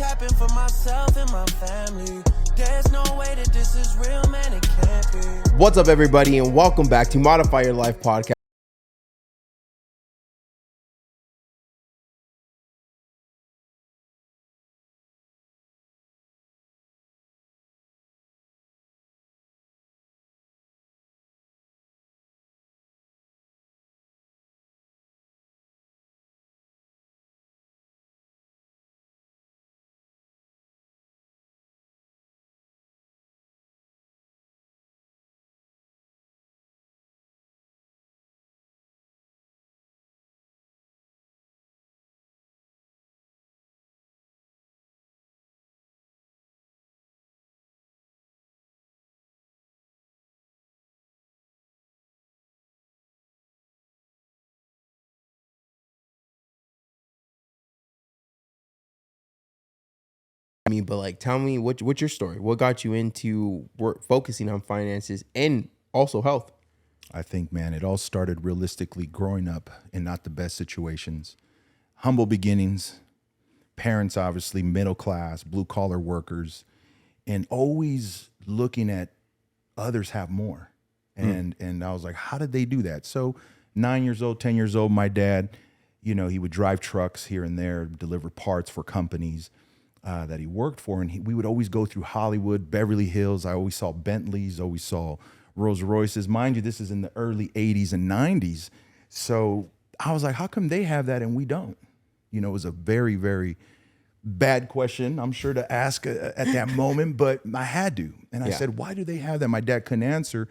capping for myself and my family. There's no way that this is real, man, it can't be. What's up, everybody, and welcome back to Modify Your Life podcast. But tell me what's your story? What got you into focusing on finances and also health? I think, man, it all started realistically growing up in not the best situations. Humble beginnings, parents obviously middle class, blue collar workers, and always looking at others have more. And I was like, how did they do that? So 9 years old, 10 years old, my dad, he would drive trucks here and there, deliver parts for companies that he worked for. And we would always go through Hollywood, Beverly Hills. I always saw Bentleys, always saw Rolls Royces. Mind you, this is in the early 80s and 90s. So I was like, how come they have that and we don't? It was a very, very bad question, I'm sure, to ask at that moment, but I had to. And I said, why do they have that? My dad couldn't answer.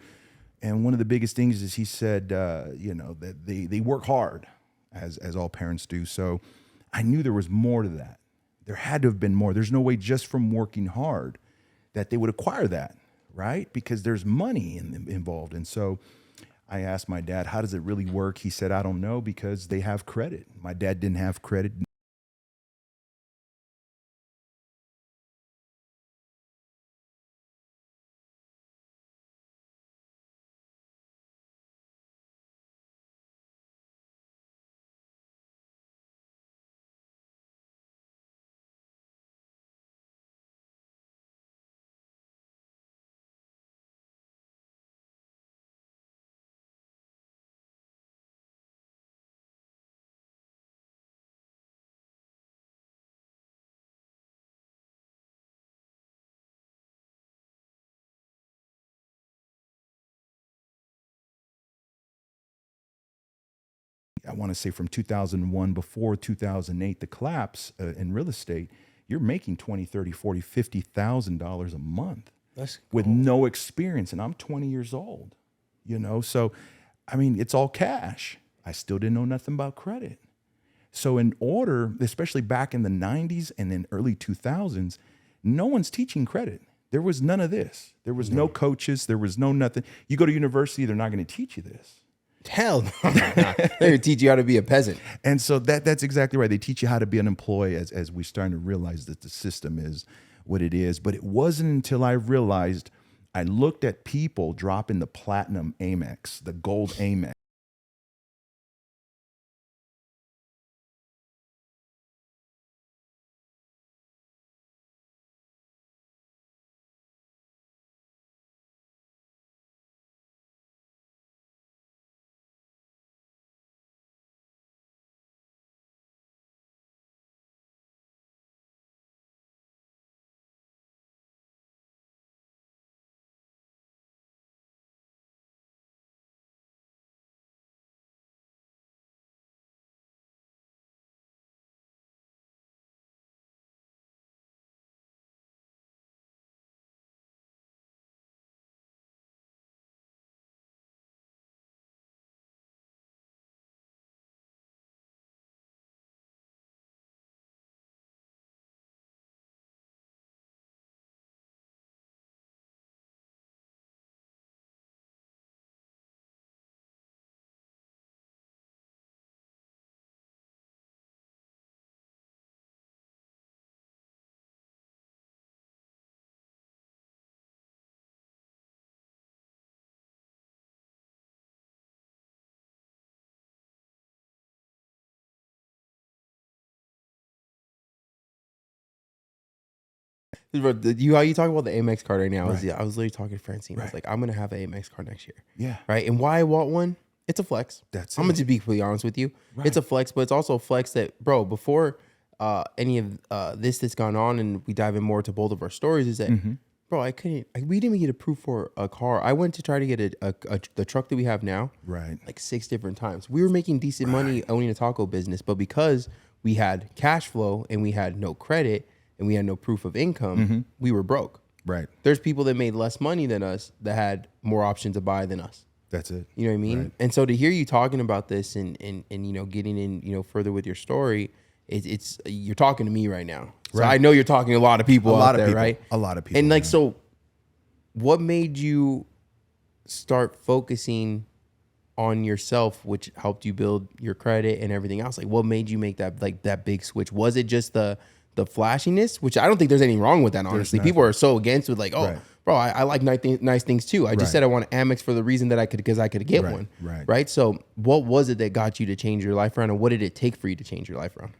And one of the biggest things is he said, that they work hard, as all parents do. So I knew there was more to that. There had to have been more. There's no way just from working hard that they would acquire that, right? Because there's money involved. And so I asked my dad, how does it really work? He said, I don't know, because they have credit. My dad didn't have credit. I want to say from 2001, before 2008, the collapse in real estate, you're making $20, $30, $40, $50,000 a month with no experience. And I'm 20 years old, So, it's all cash. I still didn't know nothing about credit. So in order, especially back in the 90s and in early 2000s, no one's teaching credit. There was none of this. There was no coaches. There was no nothing. You go to university, they're not going to teach you this. Hell no. They're going to teach you how to be a peasant. And so that's exactly right. They teach you how to be an employee as we're starting to realize that the system is what it is. But it wasn't until I realized, I looked at people dropping the platinum Amex, the gold Amex. How you talk about the Amex card right now? Right. I was literally talking to Francine. I was like, I'm gonna have an Amex card next year. Yeah. Right. And why I want one? It's a flex. That's I'm it. gonna just be completely honest with you. Right. It's a flex, but it's also a flex that, bro, before any of this that's gone on, and we dive in more to both of our stories, is that, bro, we didn't even get approved for a car. I went to try to get the truck that we have now, Right. like 6 different times. We were making decent money owning a taco business, but because we had cash flow and we had no credit and we had no proof of income, we were broke. Right. There's people that made less money than us that had more options to buy than us. That's it. You know what I mean? Right. And so to hear you talking about this and you know, getting in, you know, further with your story, it's you're talking to me right now. So Right. I know you're talking to a lot of people out there, right? A lot of people. And like, man. so what made you start focusing on yourself, which helped you build your credit and everything else? Like, what made you make that big switch? Was it just the flashiness, which I don't think there's anything wrong with that, honestly. People are so against it, like, oh, Right. bro, I like nice things too. I just Right. said I want Amex for the reason that I could get Right. one. Right. Right. So what was it that got you to change your life around, and what did it take for you to change your life around?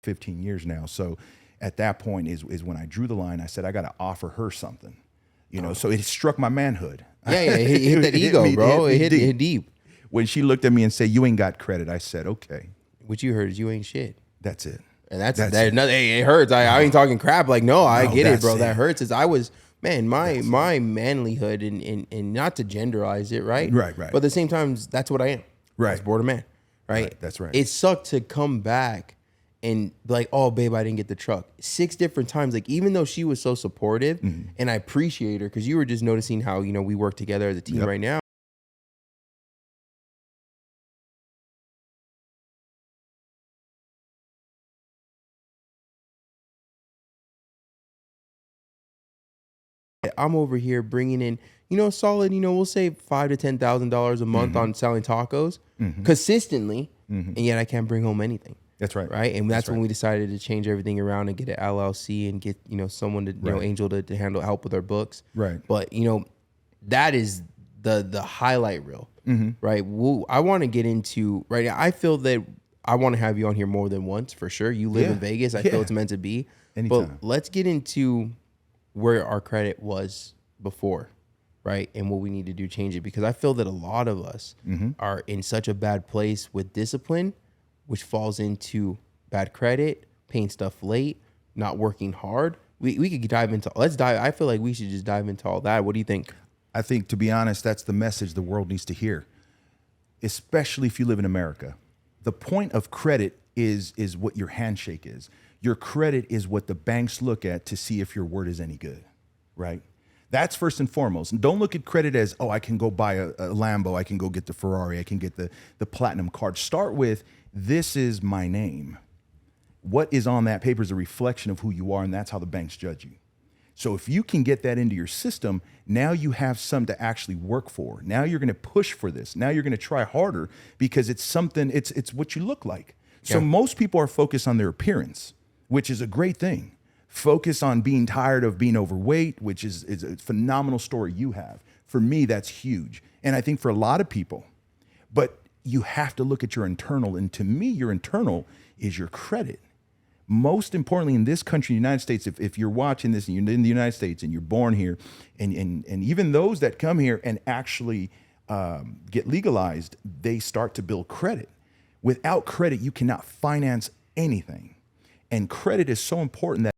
$15 years now. So at that point is when I drew the line. I said, I got to offer her something, you know. So it struck my manhood. Yeah, it hit that ego, bro. It hit deep. When she looked at me and said, you ain't got credit, I said, okay, What you heard is you ain't shit. that's it. And that's it. another. Hey, it hurts. I ain't talking crap. Like, no, I No, get it, that's bro. it. That hurts. Is I was, man, my manlyhood and not to genderize it, right? Right. But at the same time, that's what I am. Right. I was born a man, right? Right, that's right. It sucked to come back and be like, oh, babe, I didn't get the truck 6 different times. Like, even though she was so supportive, and I appreciate her, because you were just noticing how, you know, we work together as a team Yep. right now. I'm over here bringing in, you know, solid, you know, we'll say $5,000 to $10,000 a month on selling tacos consistently, and yet I can't bring home anything. That's right. Right. And that's when we decided to change everything around and get an LLC and get, you know, someone to, you know, Angel to handle help with our books. Right. But, you know, that is the highlight reel. Right. I want to get into right now. I feel that I want to have you on here more than once for sure. You live Yeah. in Vegas. I Yeah. feel it's meant to be. Anytime. But let's get into where our credit was before, right? And what we need to do to change it, because I feel that a lot of us are in such a bad place with discipline, which falls into bad credit, paying stuff late, not working hard. We could dive into, I feel like we should just dive into all that. What do you think? I think, to be honest, that's the message the world needs to hear, especially if you live in America. The point of credit is what your handshake is. Your credit is what the banks look at to see if your word is any good, right? That's first and foremost. And don't look at credit as, oh, I can go buy a Lambo, I can go get the Ferrari, I can get the platinum card. Start with, this is my name. What is on that paper is a reflection of who you are, and that's how the banks judge you. So if you can get that into your system, now you have something to actually work for. Now you're going to push for this. Now you're going to try harder because it's something, it's what you look like. So most people are focused on their appearance, which is a great thing. Focus on being tired of being overweight, which is a phenomenal story you have. For me, that's huge. And I think for a lot of people, but you have to look at your internal. And to me, your internal is your credit. Most importantly, in this country, the United States, if you're watching this and you're in the United States and you're born here, and even those that come here and actually get legalized, they start to build credit. Without credit, you cannot finance anything. And credit is so important that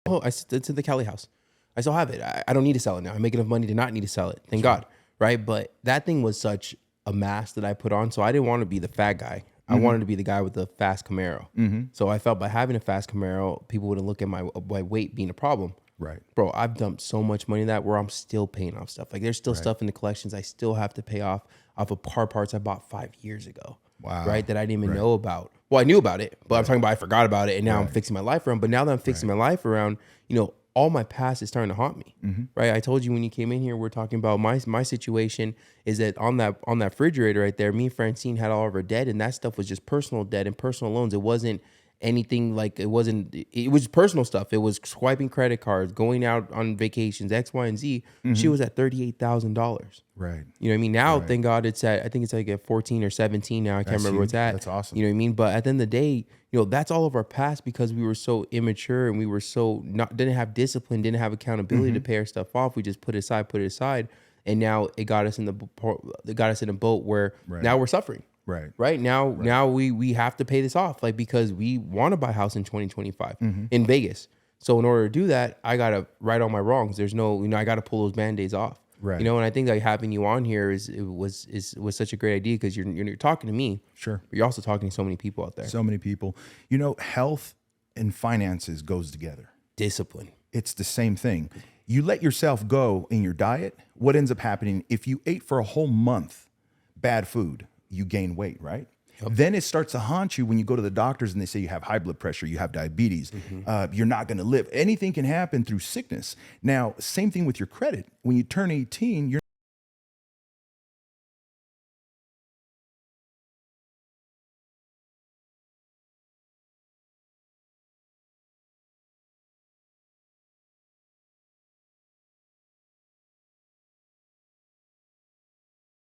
Oh, it's in the Cali house. I still have it. I don't need to sell it now. I make enough money to not need to sell it. Thank God. Right. But that thing was such a mask that I put on. So I didn't want to be the fat guy. I wanted to be the guy with the fast Camaro. So I felt by having a fast Camaro, people wouldn't look at my weight being a problem. Right. Bro, I've dumped so much money in that where I'm still paying off stuff. Like there's still stuff in the collections I still have to pay off of car parts I bought 5 years ago. Wow. Right. That I didn't even know about. Well, I knew about it, but I'm talking about I forgot about it and now I'm fixing my life around. But now that I'm fixing my life around, all my past is starting to haunt me. Right. I told you when you came in here, we're talking about my situation is that on that refrigerator right there, me and Francine had all of our debt, and that stuff was just personal debt and personal loans. It wasn't anything like it was personal stuff. It was swiping credit cards, going out on vacations, X, Y, and Z. She was at $38,000. Right. You know what I mean? Now, thank God I think it's like at 14 or 17 now. I can't remember where it's at. That's awesome. You know what I mean? But at the end of the day, that's all of our past because we were so immature and we were so didn't have discipline, didn't have accountability to pay our stuff off. We just put it aside. And now it got us in a boat where now we're suffering. Right. Now we have to pay this off, like, because we want to buy a house in 2025 in Vegas. So in order to do that, I got to right all my wrongs. There's no, I got to pull those Band-Aids off. Right. And I think like having you on here was such a great idea because you're talking to me. Sure. But you're also talking to so many people out there. So many people. Health and finances goes together. Discipline. It's the same thing. You let yourself go in your diet. What ends up happening if you ate for a whole month bad food? You gain weight, right? Yep. Then it starts to haunt you when you go to the doctors and they say you have high blood pressure, you have diabetes, you're not going to live. Anything can happen through sickness. Now, same thing with your credit. When you turn 18, you're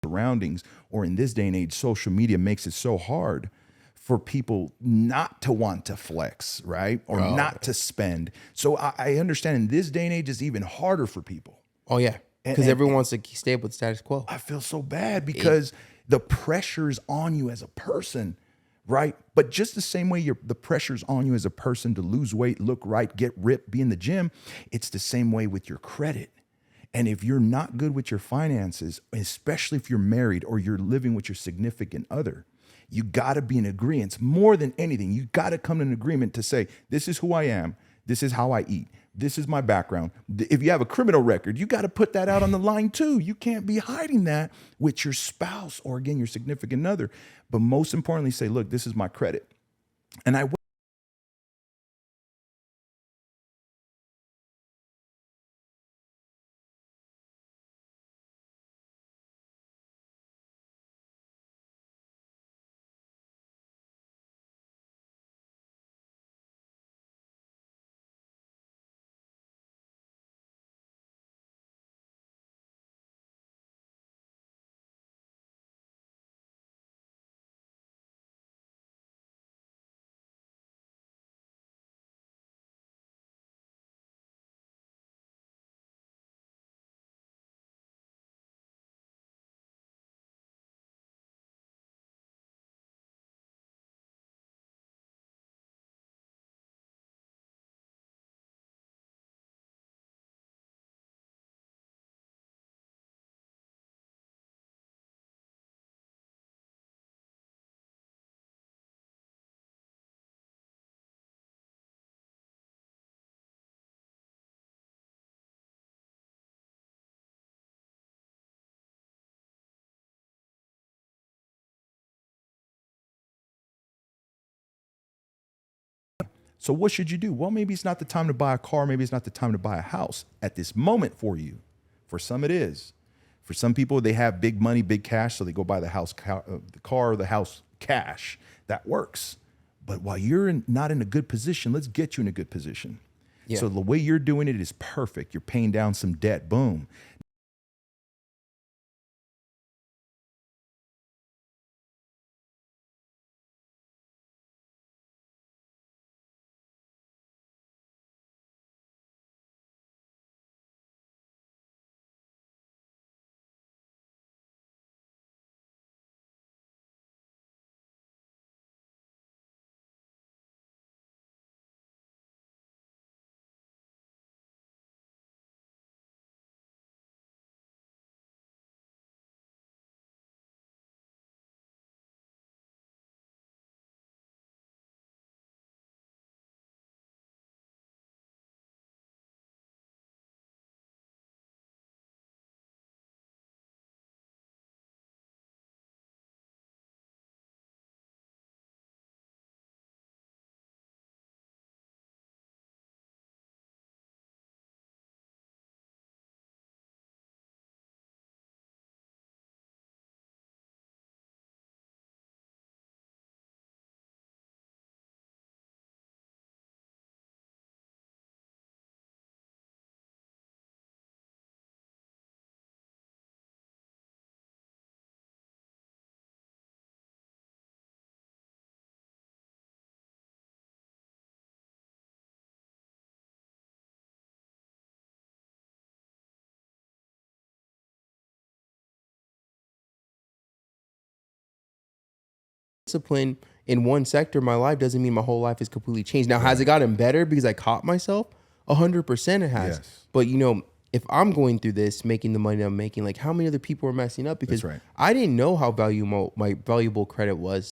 surroundings, or in this day and age, social media makes it so hard for people not to want to flex, right? Or not to spend. So I understand in this day and age, it's even harder for people. Oh, yeah. Because everyone wants to stay up with status quo. I feel so bad because the pressure's on you as a person, right? But just the same way the pressure's on you as a person to lose weight, look right, get ripped, be in the gym, it's the same way with your credit. And if you're not good with your finances, especially if you're married or you're living with your significant other, you got to be in agreement. More than anything, you got to come to an agreement to say, this is who I am. This is how I eat. This is my background. If you have a criminal record, you got to put that out on the line too. You can't be hiding that with your spouse or, again, your significant other. But most importantly, say, look, this is my credit. And so what should you do? Well, maybe it's not the time to buy a car. Maybe it's not the time to buy a house at this moment for you. For some, it is. For some people, they have big money, big cash, so they go buy the car or the house cash. That works. But while you're not in a good position, let's get you in a good position. Yeah. So the way you're doing it is perfect. You're paying down some debt. Boom. discipline in one sector of my life doesn't mean my whole life is completely changed. Now, has it gotten better because I caught myself? 100% it has. Yes. But if I'm going through this, making the money I'm making, like how many other people are messing up? Because I didn't know how valuable my valuable credit was.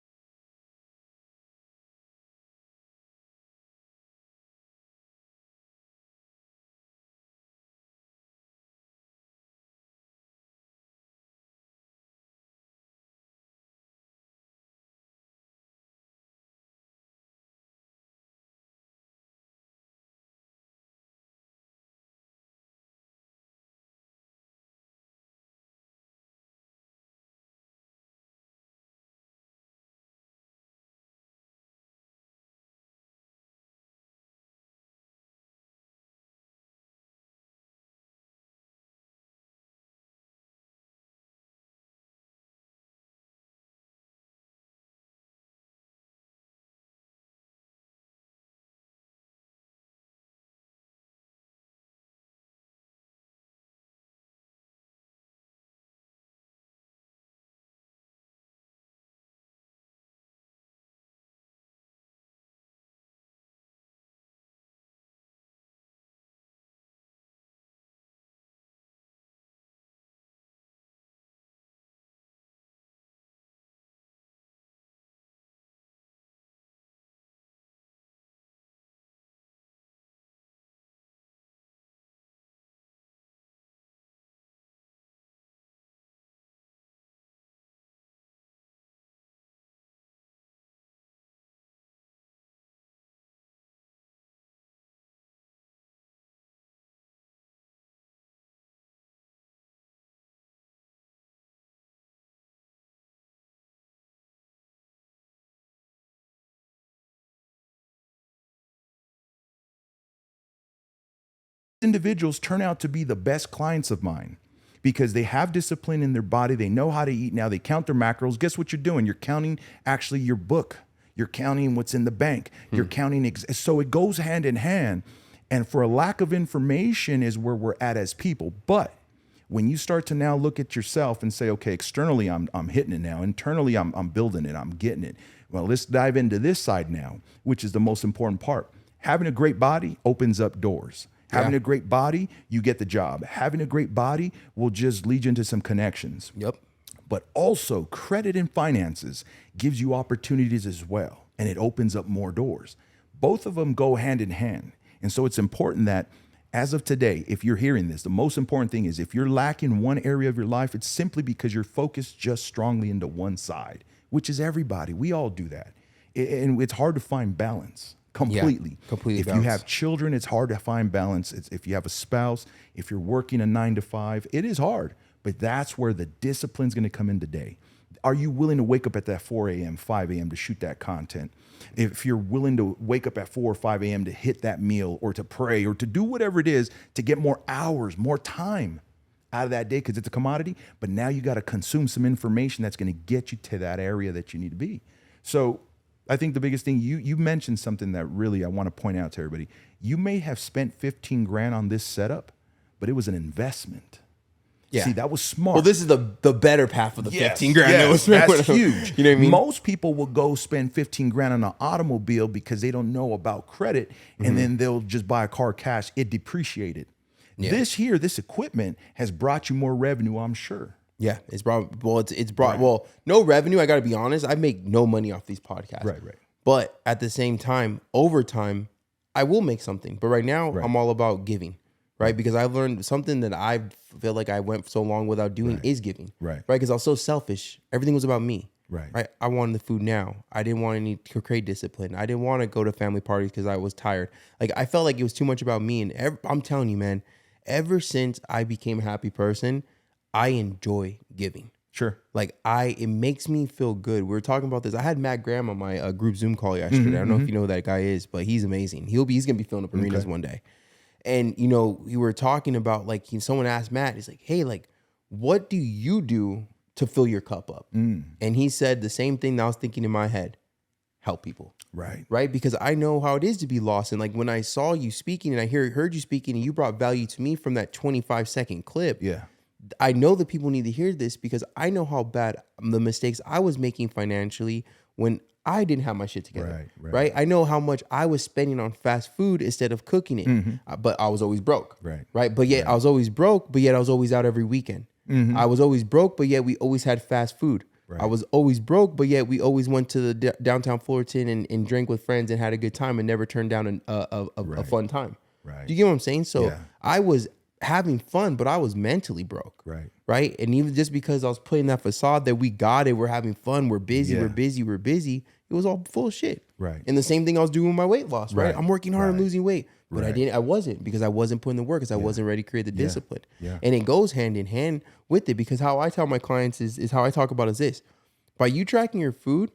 Individuals turn out to be the best clients of mine because they have discipline in their body. They know how to eat now. They count their macros. Guess what you're doing? You're counting actually your book. You're counting what's in the bank. You're counting. So it goes hand in hand. And for a lack of information is where we're at as people. But when you start to now look at yourself and say, okay, externally, I'm hitting it now. Internally, I'm building it. I'm getting it. Well, let's dive into this side now, which is the most important part. Having a great body opens up doors. Having a great body, you get the job. Having a great body will just lead you into some connections. Yep. But also credit and finances gives you opportunities as well. And it opens up more doors. Both of them go hand in hand. And so it's important that as of today, if you're hearing this, the most important thing is if you're lacking one area of your life, it's simply because you're focused just strongly into one side, which is everybody. We all do that. And it's hard to find balance. Completely. Completely. If you have children, it's hard to find balance. If you have a spouse, if you're working a 9 to 5, it is hard. But that's where the discipline's going to come in today. Are you willing to wake up at that 4 a.m., 5 a.m. to shoot that content? If you're willing to wake up at 4 or 5 a.m. to hit that meal or to pray or to do whatever it is to get more hours, more time out of that day because it's a commodity. But now you got to consume some information that's going to get you to that area that you need to be. So I think the biggest thing, you mentioned something that really I want to point out to everybody. You may have spent 15 grand on this setup, but it was an investment. Yeah. See, that was smart. Well, this is the better half of the 15 grand. Yes, that's huge. You know what I mean? Most people will go spend 15 grand on an automobile because they don't know about credit, and then they'll just buy a car cash. It depreciated. Yeah. This equipment has brought you more revenue, I'm sure. Yeah, it's brought no revenue. I got to be honest. I make no money off these podcasts. Right. But at the same time, over time, I will make something. But right now, I'm all about giving, right? Because I've learned something that I feel like I went so long without doing is giving, right? Because I was so selfish. Everything was about me, right? I wanted the food now. I didn't want any to create discipline. I didn't want to go to family parties because I was tired. Like I felt like it was too much about me. And I'm telling you, man, ever since I became a happy person, I enjoy giving. Sure. Like it makes me feel good. We were talking about this. I had Matt Graham on my group Zoom call yesterday. I don't know if you know who that guy is, but he's amazing. He's going to be filling up arenas one day. And, we were talking about someone asked Matt, he's like, hey, what do you do to fill your cup up? And he said the same thing that I was thinking in my head, help people. Right. Because I know how it is to be lost. And when I saw you speaking and I heard you speaking and you brought value to me from that 25-second clip. Yeah. I know that people need to hear this because I know how bad the mistakes I was making financially when I didn't have my shit together. Right. I know how much I was spending on fast food instead of cooking it, but I was always broke. Right. But yet I was always broke, but yet I was always out every weekend. I was always broke, but yet we always had fast food. I was always broke, but yet we always went to the downtown Fullerton and drank with friends and had a good time and never turned down a fun time. Do you get what I'm saying? So I was having fun, but I was mentally broke. Right. And even just because I was putting that facade that we got it, we're having fun, we're busy, we're busy. It was all full of shit. And the same thing I was doing with my weight loss. I'm working hard on losing weight, but I wasn't because I wasn't putting the work because I wasn't ready to create the discipline. And it goes hand in hand with it because how I tell my clients is how I talk about is this. By you tracking your food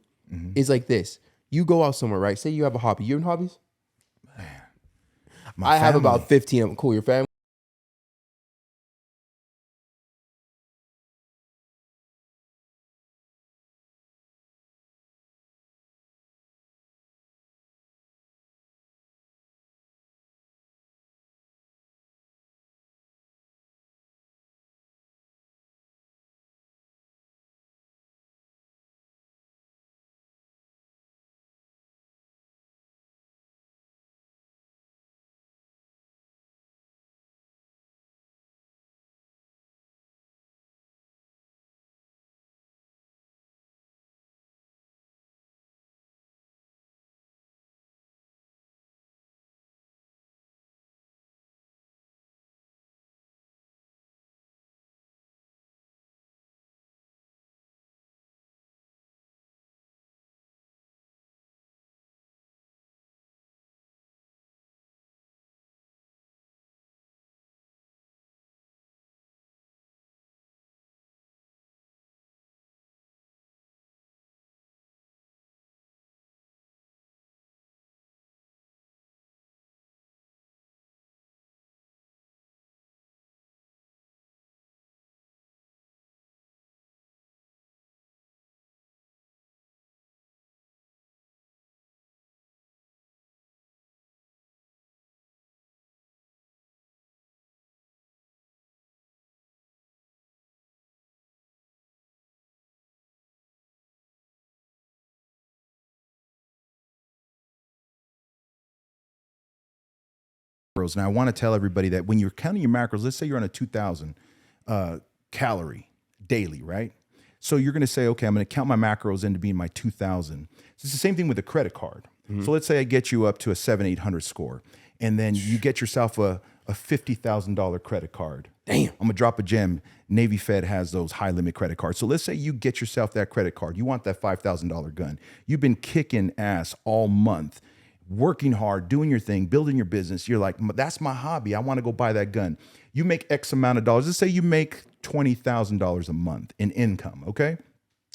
is like this. You go out somewhere, right? Say you have a hobby. You have hobbies? I have about 15 of them. Cool. Your family? Now, I want to tell everybody that when you're counting your macros, let's say you're on a 2,000 calorie daily, right? So you're going to say, okay, I'm going to count my macros into being my 2,000. So it's the same thing with a credit card. So let's say I get you up to a 700-800 score, and then you get yourself a $50,000 credit card. Damn. I'm going to drop a gem. Navy Fed has those high limit credit cards. So let's say you get yourself that credit card. You want that $5,000 gun. You've been kicking ass all month, working hard, doing your thing, building your business. You're like, that's my hobby. I want to go buy that gun. You make X amount of dollars. Let's say you make $20,000 a month in income, okay?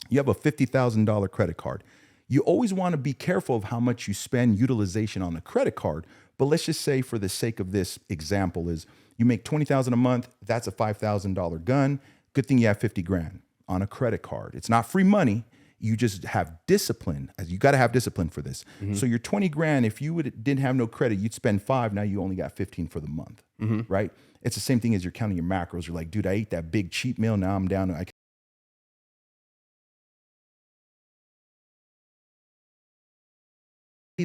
You have a $50,000 credit card. You always want to be careful of how much you spend utilization on a credit card. But let's just say for the sake of this example is you make $20,000 a month. That's a $5,000 gun. Good thing you have 50 grand on a credit card. It's not free money. You just have discipline. You got to have discipline for this. So your 20 grand, if you didn't have no credit, you'd spend 5. Now you only got 15 for the month, right? It's the same thing as you're counting your macros. You're like, dude, I ate that big cheap meal. Now I'm down. I can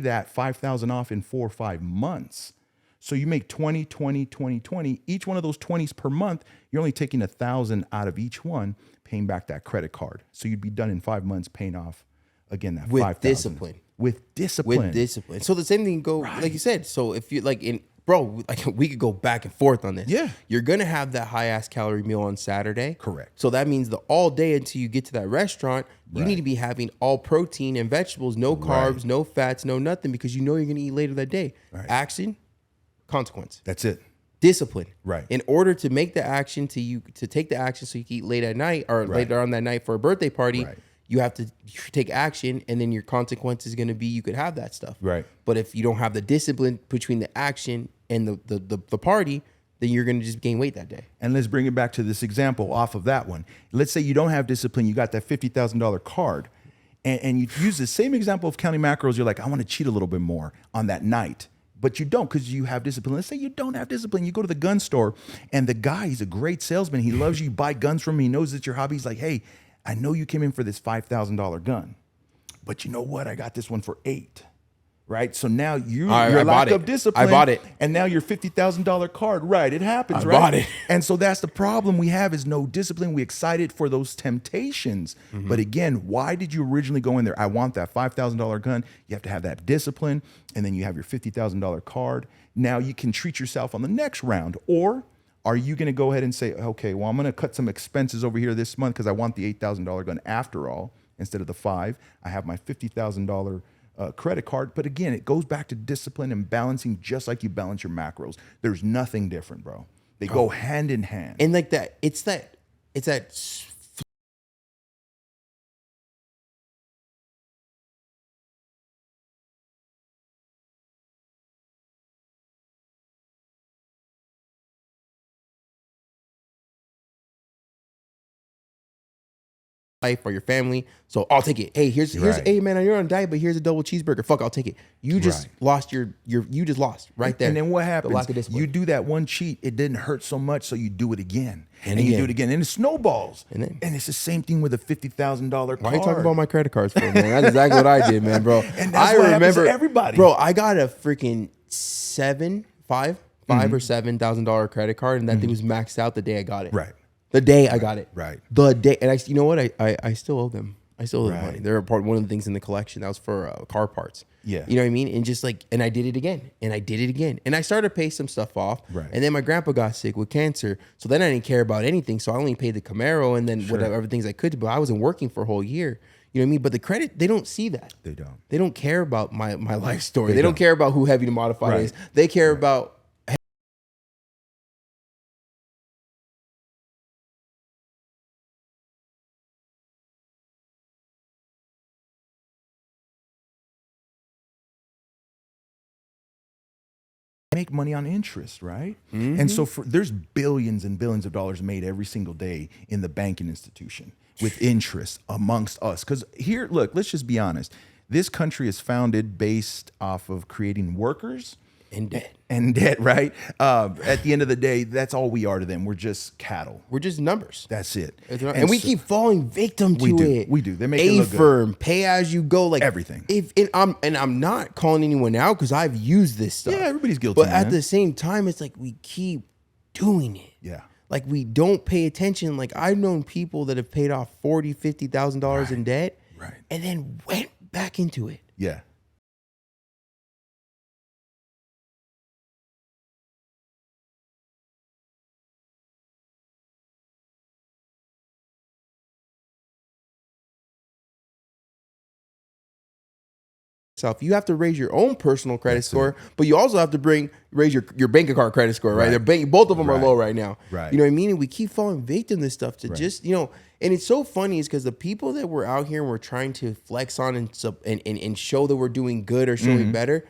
that 5,000 off in 4 or 5 months. So you make 20, 20, 20, 20. Each one of those 20s per month, you're only taking 1,000 out of each one, paying back that credit card. So you'd be done in 5 months paying off, again, that 5,000. With discipline. With discipline. With discipline. So the same thing go, like you said. So if you like we could go back and forth on this. Yeah. You're going to have that high ass calorie meal on Saturday. Correct. So that means the all day until you get to that restaurant, you need to be having all protein and vegetables, no carbs, no fats, no nothing, because you know you're going to eat later that day. Action, consequence. That's it. Discipline. Right. In order to make the action to take the action so you can eat late at night or later on that night for a birthday party, you have to take action, and then your consequence is going to be you could have that stuff. Right. But if you don't have the discipline between the action and the party, then you're going to just gain weight that day. And let's bring it back to this example off of that one. Let's say you don't have discipline. You got that $50,000 card, and you use the same example of counting macros. You're like, I want to cheat a little bit more on that night. But you don't because you have discipline. Let's say you don't have discipline. You go to the gun store, and the guy, he's a great salesman. He loves you. You buy guns from him. He knows it's your hobby. He's like, hey, I know you came in for this $5,000 gun, but you know what? I got this one for 8. Right. So now your I lack bought it. of discipline. I bought it. And now your $50,000 card. Right. It happens. I right. bought it. And so that's the problem we have is no discipline. We excited for those temptations. But again, why did you originally go in there? I want that $5,000 gun. You have to have that discipline. And then you have your $50,000 card. Now you can treat yourself on the next round. Or are you going to go ahead and say, okay, well, I'm going to cut some expenses over here this month because I want the $8,000 gun after all, instead of the 5. I have my $50,000 credit card. But again, it goes back to discipline and balancing, just like you balance your macros. There's nothing different, bro. They go hand in hand. And like that, it's that life or your family. So I'll take it. Hey, here's Right. hey man, you're on a diet, but here's a double cheeseburger. Fuck, I'll take it. You just Right. lost you just lost right there. And then what The happens? lack of discipline. You do that one cheat, it didn't hurt so much, so you do it again. And you again. do it again. And it snowballs. And then- it's the same thing with a $50,000 card. Why are you talking about my credit cards for, man? That's exactly what I did, man, bro. And that's what happens to everybody. Bro, I got a freaking five or $7,000 credit card, and that thing was maxed out the day I got it. Right. The day I got it. Right. The day, and you know what? I still owe them. I still owe them Right. money. They're one of the things in the collection that was for car parts. Yeah. You know what I mean? And just like, and I did it again, and I did it again, and I started to pay some stuff off. Right. And then my grandpa got sick with cancer, so then I didn't care about anything. So I only paid the Camaro and then whatever things I could. But I wasn't working for a whole year. You know what I mean? But the credit, they don't see that. They don't. They don't care about my life story. They don't care about who Heavy to Modify Right. is. They care about Make money on interest, right? And so there's billions and billions of dollars made every single day in the banking institution with interest amongst us. Because here, look, let's just be honest. This country is founded based off of creating workers and debt. and debt, right? At the end of the day, that's all we are to them. We're just cattle. We're just numbers. That's it. And we so- keep falling victim to We do. it. We do. They make it look good. firm, pay as you go, like Everything. I'm not calling anyone out because I've used this stuff. Yeah, everybody's guilty, But at man. the same time, it's like we keep doing it. Yeah. Like we don't pay attention. Like I've known people that have paid off $40,000, $50,000 in debt, Right. and then went back into it. Yeah. You have to raise your own personal credit score, but you also have to raise your bank account credit score, right? Both of them are low right now. Right. You know what I mean? And we keep falling victim to this stuff to just, you know, and it's so funny is because the people that we're out here and we're trying to flex on and show that we're doing good or showing better,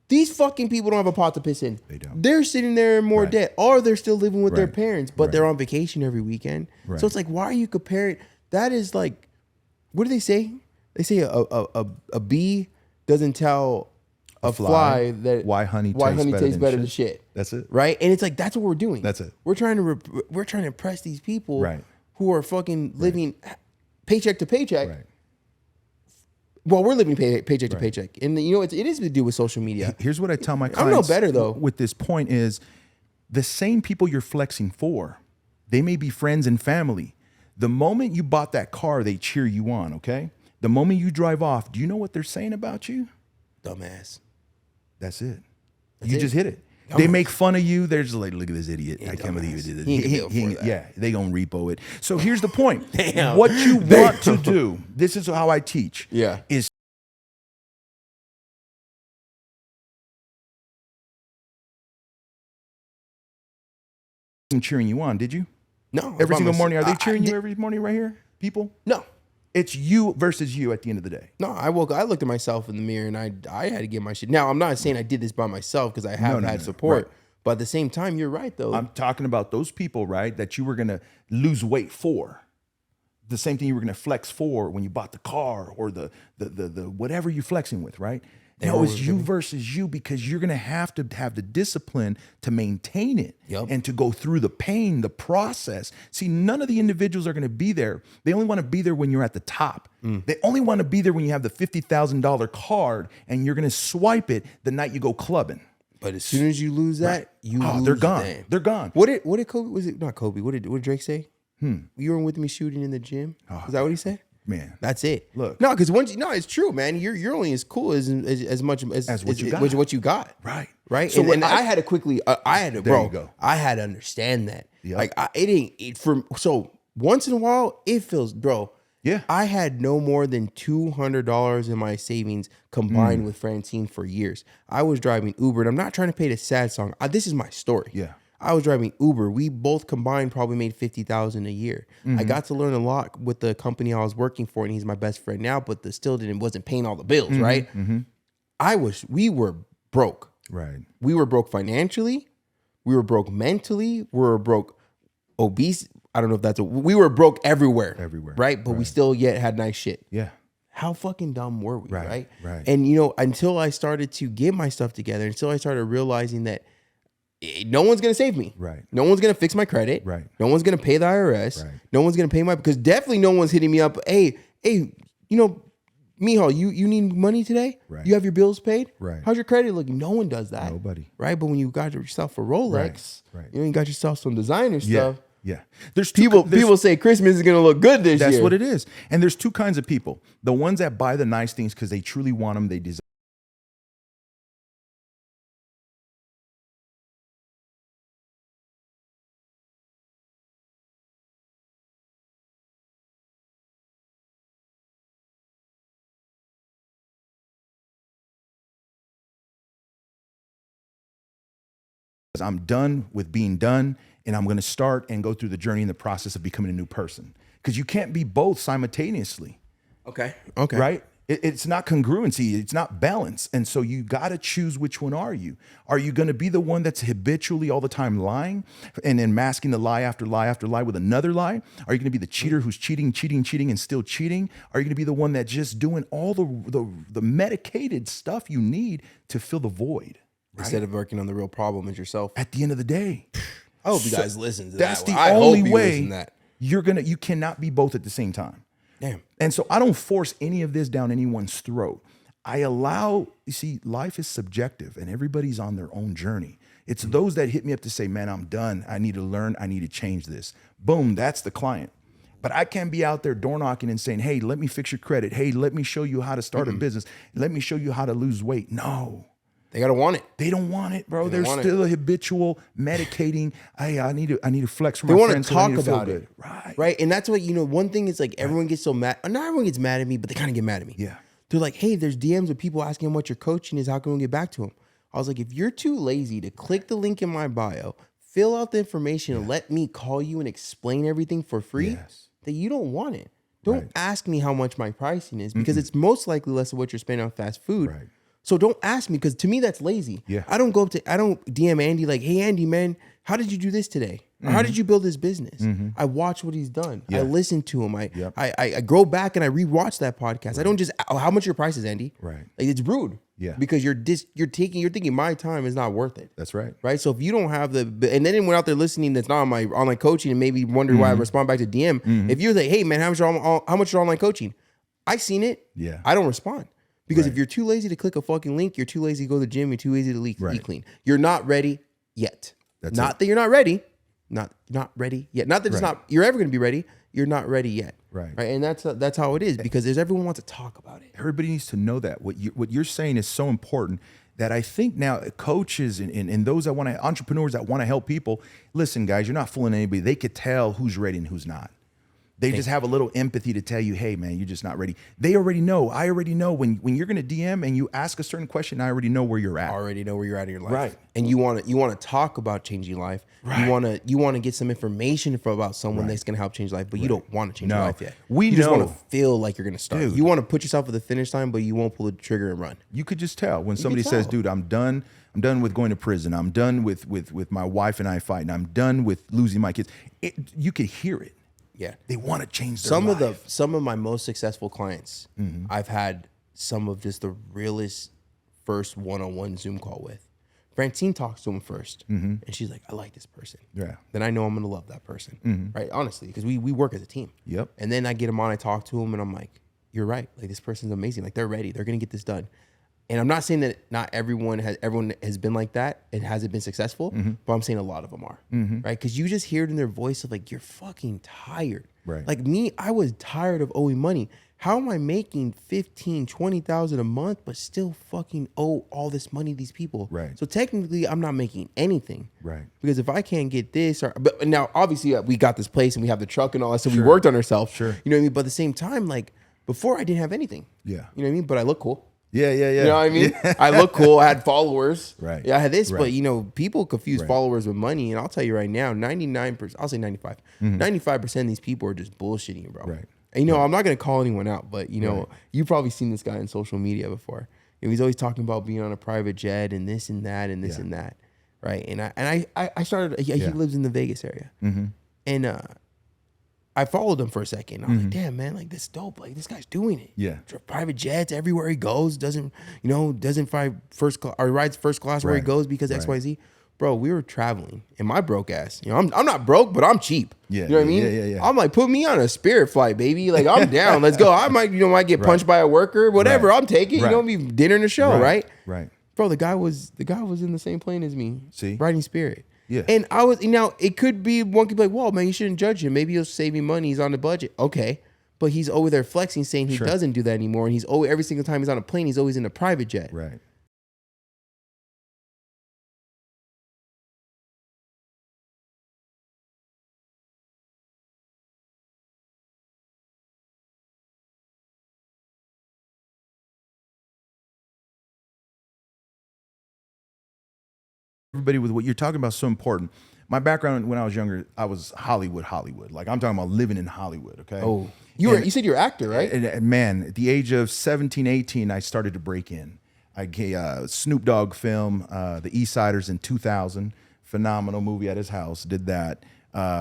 these fucking people don't have a pot to piss in. They don't. They're sitting there in more debt, or they're still living with their Right. parents, but they're on vacation every weekend. Right. So it's like, why are you comparing? That is like, what do they say? They say a bee doesn't tell a fly that why honey tastes better than shit. That's it. Right? And it's like that's what we're doing. That's it. We're trying to impress these people Right. who are fucking living paycheck to paycheck. Right. Well, we're living paycheck to paycheck. And you know it is to do with social media. Here's what I tell my I'm clients. no better, though. With this point is the same people you're flexing for, they may be friends and family. The moment you bought that car, they cheer you on, okay? The moment you drive off, do you know what they're saying about you? Dumbass. That's it. That's you it. just hit it. They make fun of you. They're just like, look at this idiot. I can't believe he did this. He ain't gonna be able to Yeah, they gonna repo it. So here's the point. Damn. What you want to do, this is how I teach, Yeah. is cheering you on, did you? No. Every by single myself. morning. Are they cheering I you did- every morning right here, people? No. It's you versus you at the end of the day. No, I looked at myself in the mirror and I had to get my shit. Now, I'm not saying I did this by myself because I have had support. Right. But at the same time, you're right, though. I'm talking about those people, right, that you were going to lose weight for. The same thing you were going to flex for when you bought the car or the whatever you're flexing with, right? No, it's you versus you, because you're going to have the discipline to maintain it and to go through the pain, the process. See, none of the individuals are going to be there. They only want to be there when you're at the top. They only want to be there when you have the $50,000 card and you're going to swipe it the night you go clubbing. But as soon as you lose that, you lose. They're gone. Them. They're gone. What did Kobe? Was it not Kobe? What did Drake say? You were with me shooting in the gym. Is that what he said? Man, that's it. Look, no, because it's true, man. You're only as cool as much as what you got. Right. So and I had to quickly. I had to understand that. Yep. Like so once in a while it feels, bro. Yeah. I had no more than $200 in my savings combined with Francine for years. I was driving Uber, and I'm not trying to paint a sad song. This is my story. Yeah. I was driving Uber. We both combined probably made $50,000 a year. I got to learn a lot with the company I was working for, and he's my best friend now, but wasn't paying all the bills, right? We were broke. Right. We were broke financially. We were broke mentally. We were broke obese. I don't know if we were broke everywhere. Right? But we still yet had nice shit. Yeah. How fucking dumb were we, right? Right. And until I started to get my stuff together, until I started realizing that no one's going to save me. Right. No one's going to fix my credit. Right. No one's going to pay the IRS. Right. No one's going to pay because definitely no one's hitting me up. Hey, Mijo, you need money today? Right. You have your bills paid? Right. How's your credit looking? No one does that. Nobody. Right? But when you got yourself a Rolex, right. You got yourself some designer stuff. Yeah. There's people say Christmas is going to look good this year. That's what it is. And there's two kinds of people. The ones that buy the nice things because they truly want them, they desire. I'm done with being done, and I'm going to start and go through the journey and the process of becoming a new person. Because you can't be both simultaneously. Okay. Right? It's not congruency. It's not balance. And so you got to choose which one are you. Are you going to be the one that's habitually all the time lying and then masking the lie after lie after lie with another lie? Are you going to be the cheater who's cheating and still cheating? Are you going to be the one that's just doing all the medicated stuff you need to fill the void? Right? Instead of working on the real problem as yourself. At the end of the day. I hope you guys listen to that. That's the only way you cannot be both at the same time. Damn. And so I don't force any of this down anyone's throat. I allow, you see, life is subjective and everybody's on their own journey. It's those that hit me up to say, man, I'm done. I need to learn. I need to change this. Boom, that's the client. But I can't be out there door knocking and saying, hey, let me fix your credit. Hey, let me show you how to start a business. Let me show you how to lose weight. No. They gotta want it. They don't want it, bro. They're still habitual medicating. Hey, I need to flex for my friends. They want to talk about it, right? And that's what one thing is like everyone gets so mad. Not everyone gets mad at me, but they kind of get mad at me. Yeah, they're like, hey, there's DMs of people asking what your coaching is. How can we get back to them? I was like, if you're too lazy to click the link in my bio, fill out the information, and let me call you and explain everything for free, then you don't want it. Don't ask me how much my pricing is because it's most likely less of what you're spending on fast food. Right. So don't ask me because to me that's lazy. Yeah. I don't DM Andy like, hey Andy, man, how did you do this today? Or how did you build this business? I watch what he's done. Yeah. I listen to him. I go back and I rewatch that podcast. I don't just how much your price is, Andy? Right. Like it's rude. Yeah. Because you're thinking my time is not worth it. That's right. Right. So if you don't have and then anyone out there listening that's not on my online coaching and maybe wondering why I respond back to DM, if you're like, hey man, how much your online coaching? I seen it. Yeah. I don't respond. Because if you're too lazy to click a fucking link, you're too lazy to go to the gym, you're too lazy to eat clean. You're not ready yet. That you're not ready. Not ready yet. Not that it's not you're ever going to be ready. You're not ready yet. Right. And that's how it is because everyone wants to talk about it. Everybody needs to know that. What you're saying is so important that I think now coaches and those that want to, entrepreneurs that want to help people, listen guys, you're not fooling anybody. They could tell who's ready and who's not. They just have a little empathy to tell you, hey, man, you're just not ready. They already know. I already know when you're going to DM and you ask a certain question, I already know where you're at. I already know where you're at in your life. Right. And you want to talk about changing life. Right. You want to get some information about someone that's going to help change life, but you don't want to change your life yet. You just want to feel like you're going to start. Dude. You want to put yourself at the finish line, but you won't pull the trigger and run. You could just tell when somebody says, dude, I'm done with going to prison. I'm done with my wife and I fighting. I'm done with losing my kids. You could hear it. Yeah, they want to change their life. Some of my most successful clients, I've had some of just the realest first one-on-one Zoom call with. Francine talks to him first, and she's like, I like this person. Yeah. Then I know I'm going to love that person, right? Honestly, because we work as a team. Yep. And then I get him on, I talk to him, and I'm like, you're right. Like, this person's amazing. Like, they're ready. They're going to get this done. And I'm not saying that not everyone has been like that and hasn't been successful, but I'm saying a lot of them are, right? Because you just hear it in their voice of like, you're fucking tired. Right. Like me, I was tired of owing money. How am I making 15, 20,000 a month, but still fucking owe all this money to these people? Right. So technically, I'm not making anything. Right. Because if I can't get this, but now obviously we got this place and we have the truck and all that, so we worked on ourselves. Sure. You know what I mean? But at the same time, like before, I didn't have anything. Yeah. You know what I mean? But I look cool. Yeah. You know what I mean? I look cool. I had followers. Right. Yeah, I had this, Right. but you know, people confuse Right. followers with money. And I'll tell you right now, 99%, I'll say 95. 95% of these people are just bullshitting you, bro. Right. And you know, I'm not going to call anyone out, but you know, you've probably seen this guy on social media before. You know, he's always talking about being on a private jet and this and that and this and that. Right. And I started, he lives in the Vegas area. And I followed him for a second. I was like, damn, man, like this dope. Like this guy's doing it. Yeah. Private jets everywhere he goes. Doesn't fly first class or rides first class where he Right. goes because Right. XYZ. Bro, we were traveling and my broke ass. You know, I'm not broke, but I'm cheap. Yeah, You know what I yeah, mean? yeah. I'm like, put me on a Spirit flight, baby. Like I'm down. Let's go. I might get punched by a worker, whatever. Right. I'm taking. Right. You know, be dinner and a show, right? Right. Bro, the guy was in the same plane as me. See? Riding Spirit. Yeah. And I was, now it could be, one could be like, whoa, man, you shouldn't judge him. Maybe he'll save you money. He's on the budget. Okay. But he's over there flexing, saying he doesn't do that anymore. And he's always, every single time he's on a plane, he's always in a private jet. Right. Everybody with what you're talking about is so important. My background when I was younger, I was Hollywood. Like I'm talking about living in Hollywood. Okay. Oh, you said you're an actor, right? And man, at the age of 17, 18, I started to break in. I gave Snoop Dogg film, The East Siders in 2000. Phenomenal movie at his house. Did that.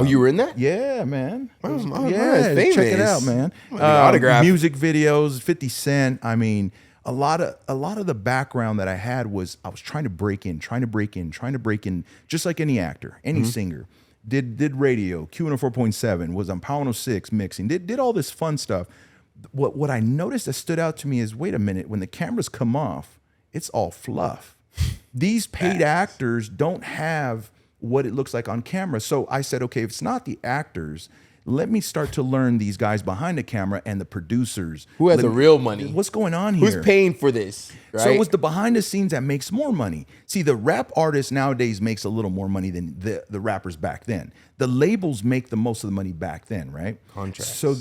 You were in that? Yeah, man. Oh, Yeah, nice. check it Famous. out, man. Autograph. Music videos, 50 Cent. I mean, a lot of the background that I had was I was trying to break in, just like any actor, any singer. Did radio, Q104.7, was on Power 106 mixing, did all this fun stuff. What I noticed that stood out to me is, wait a minute, when the cameras come off, it's all fluff. These paid actors don't have what it looks like on camera. So I said, okay, if it's not the actors, let me start to learn these guys behind the camera and the producers. Who has the real money? What's going on here? Who's paying for this? Right? So it was the behind the scenes that makes more money. See, the rap artist nowadays makes a little more money than the rappers back then. The labels make the most of the money back then, right? Contracts. So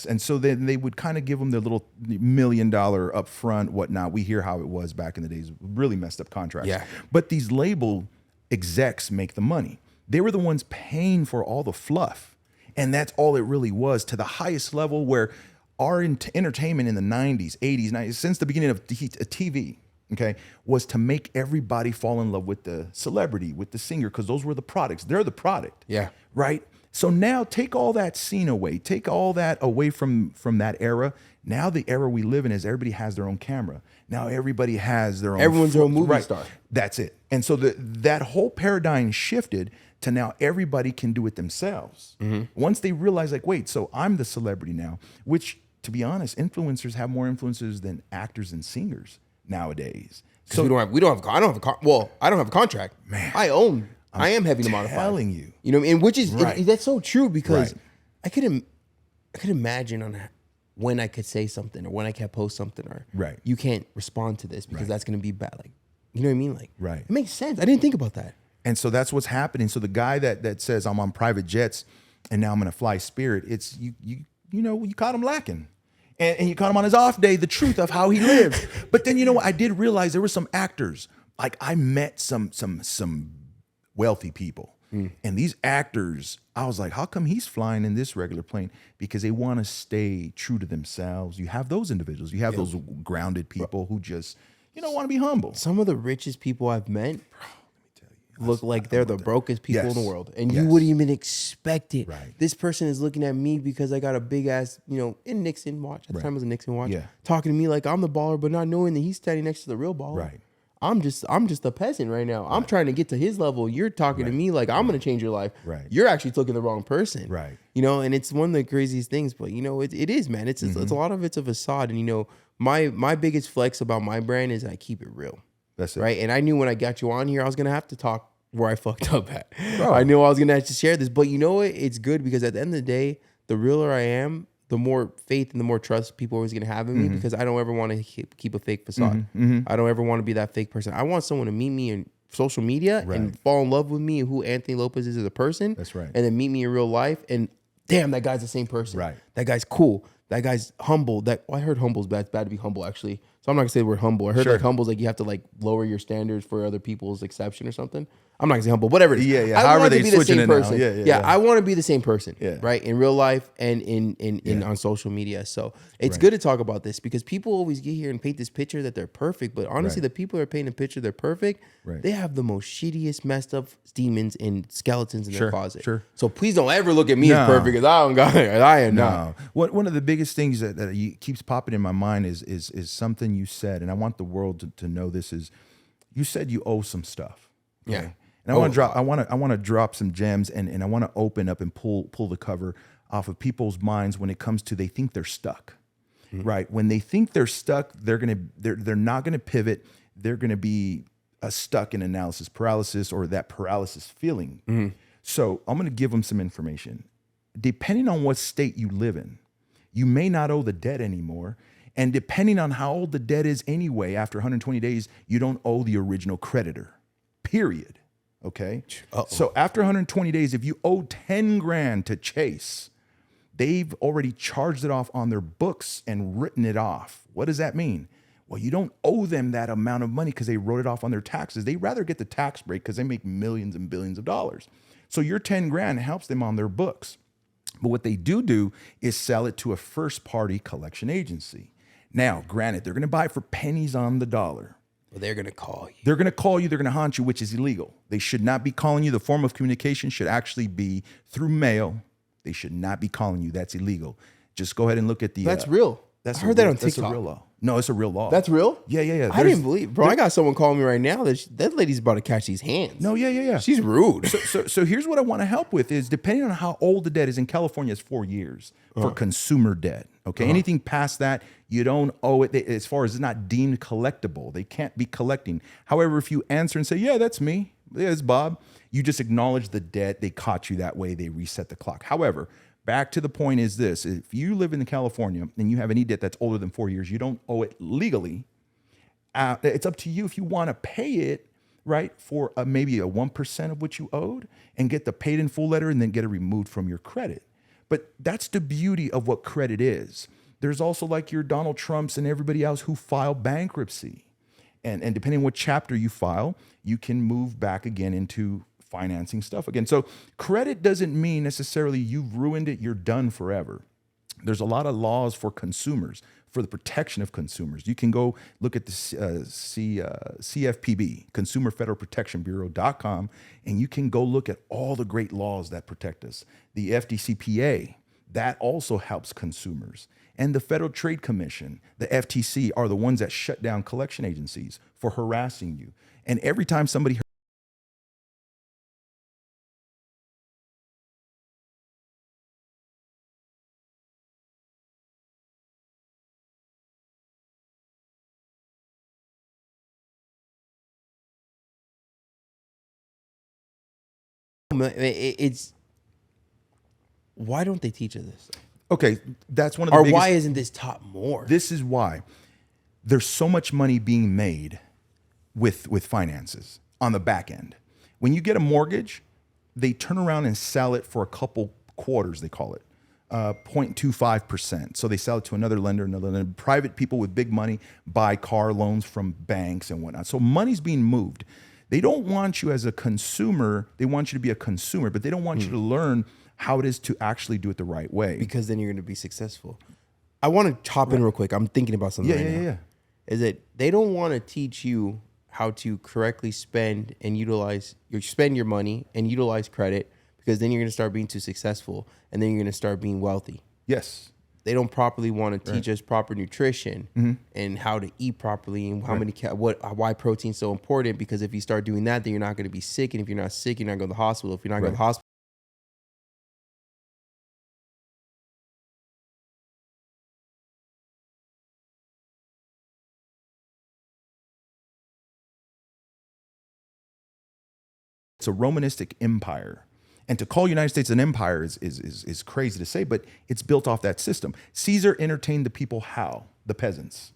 and so then they would kind of give them their little $1 million upfront, whatnot. We hear how it was back in the days, really messed up contracts. Yeah. But these label execs make the money. They were the ones paying for all the fluff. And that's all it really was, to the highest level, where our entertainment in the 90s, 80s, 90s, since the beginning of TV, okay, was to make everybody fall in love with the celebrity, with the singer, because those were the products. They're the product. Yeah. Right? So now take all that scene away. Take all that away from that era. Now the era we live in is everybody has their own camera. Now everybody has their own. Everyone's their own movie star. That's it. And so that whole paradigm shifted to now everybody can do it themselves. Once they realize, like, wait, so I'm the celebrity now, which, to be honest, influencers have more influencers than actors and singers nowadays. So I don't have a contract. Man, I am heavy to modify. Telling you. You know, and which is, Right. that's so true, because Right. I could imagine on when I could say something or when I can post something, or Right. you can't respond to this because Right. that's going to be bad. Like, you know what I mean? Like, Right. It makes sense. I didn't think about that. And so that's what's happening. So the guy that says I'm on private jets and now I'm going to fly Spirit, it's you caught him lacking. And you caught him on his off day, the truth of how he lives. But then, I did realize there were some actors. Like, I met some wealthy people. And these actors, I was like, how come he's flying in this regular plane? Because they want to stay true to themselves. You have those individuals. You have those grounded people who just, want to be humble. Some of the richest people I've met, look like they're the brokest people in the Yes. world. And Yes. you wouldn't even expect it. Right. This person is looking at me because I got a big ass, in Nixon watch. At the time it was a Nixon watch. Yeah. Talking to me like I'm the baller, but not knowing that he's standing next to the real baller. Right. I'm just a peasant right now. I'm trying to get to his level. You're talking to me like I'm going to change your life. Right. You're actually looking the wrong person. Right. And it's one of the craziest things, but it is, man. It's a lot of it's a facade. And my biggest flex about my brand is I keep it real. That's it. Right. And I knew when I got you on here, I was going to have to talk where I fucked up at. Bro. I knew I was going to have to share this, but you know what? It's good because at the end of the day, the realer I am, the more faith and the more trust people are always going to have in me because I don't ever want to keep a fake facade. I don't ever want to be that fake person. I want someone to meet me in social media and fall in love with me and who Anthony Lopez is as a person. That's right. And then meet me in real life and damn, that guy's the same person. Right. That guy's cool. That guy's humble. I heard humble's bad. It's bad to be humble, actually. So I'm not gonna say the word humble. I heard like humble's like you have to like lower your standards for other people's exception or something. I'm not gonna say humble, whatever it is. Yeah. I However want they to be the switching same it now. person. Yeah. I want to be the same person. Yeah. Right. In real life and in on social media. So it's good to talk about this because people always get here and paint this picture that they're perfect. But honestly, the people who are painting a picture they're perfect, they have the most shittiest, messed up demons and skeletons in their closet. Sure. So please don't ever look at me as perfect as I don't got it. I am not. One of the biggest things that keeps popping in my mind is something you said, and I want the world to know this is, you said you owe some stuff. Okay? Yeah. And I want to drop some gems and I want to open up and pull the cover off of people's minds when it comes to they think they're stuck. Right? When they think they're stuck, they're not going to pivot. They're going to be stuck in analysis paralysis or that paralysis feeling. So I'm going to give them some information. Depending on what state you live in, you may not owe the debt anymore. And depending on how old the debt is anyway, after 120 days, you don't owe the original creditor, period. Okay? So after 120 days, if you owe 10 grand to Chase, they've already charged it off on their books and written it off. What does that mean? Well, you don't owe them that amount of money because they wrote it off on their taxes. They rather get the tax break because they make millions and billions of dollars. So your 10 grand helps them on their books. But what they do is sell it to a first-party collection agency. Now, granted, they're going to buy it for pennies on the dollar. But they're going to call you. They're going to call you. They're going to haunt you, which is illegal. They should not be calling you. The form of communication should actually be through mail. They should not be calling you. That's illegal. Just go ahead and look at the... That's real. I heard that on TikTok. That's a real law. No, it's a real law. That's real? Yeah. I didn't believe, bro. I got someone calling me right now that lady's about to catch these hands. No, yeah. She's rude. So here's what I want to help with is depending on how old the debt is in California, it's 4 years for consumer debt. Okay, anything past that, you don't owe it. As far as it's not deemed collectible, they can't be collecting. However, if you answer and say, "Yeah, that's me. Yeah, it's Bob," you just acknowledge the debt. They caught you that way. They reset the clock. However, back to the point is this: if you live in California and you have any debt that's older than 4 years, you don't owe it legally. It's up to you if you want to pay it, right, for maybe a 1% of what you owed and get the paid in full letter and then get it removed from your credit. But that's the beauty of what credit is. There's also like your Donald Trumps and everybody else who file bankruptcy. And depending on what chapter you file, you can move back again into financing stuff again. So credit doesn't mean necessarily you've ruined it, you're done forever. There's a lot of laws for consumers, for the protection of consumers. You can go look at the CFPB, Consumer Federal Protection Bureau.com, and you can go look at all the great laws that protect us. The FDCPA, that also helps consumers. And the Federal Trade Commission, the FTC, are the ones that shut down collection agencies for harassing you. And every time somebody it's why don't they teach us this? Okay, that's one of the Or biggest... why isn't this taught more? This is why. There's so much money being made with finances on the back end. When you get a mortgage, they turn around and sell it for a couple quarters, they call it, 0.25%. So they sell it to another lender, Private people with big money buy car loans from banks and whatnot. So money's being moved. They don't want you as a consumer. They want you to be a consumer, but they don't want you to learn how it is to actually do it the right way. Because then you're going to be successful. I want to hop in real quick. I'm thinking about something right now. Yeah. Is that they don't want to teach you how how to correctly spend your money and utilize credit, because then you're going to start being too successful, and then you're going to start being wealthy. Yes. They don't properly want to teach us proper nutrition and how to eat properly and how many why protein's so important, because if you start doing that, then you're not going to be sick, and if you're not sick, you're not going to the hospital. If you're not going to the hospital, it's a Romanistic empire. And to call United States an empire is crazy to say, but it's built off that system. Caesar entertained the people how? The peasants.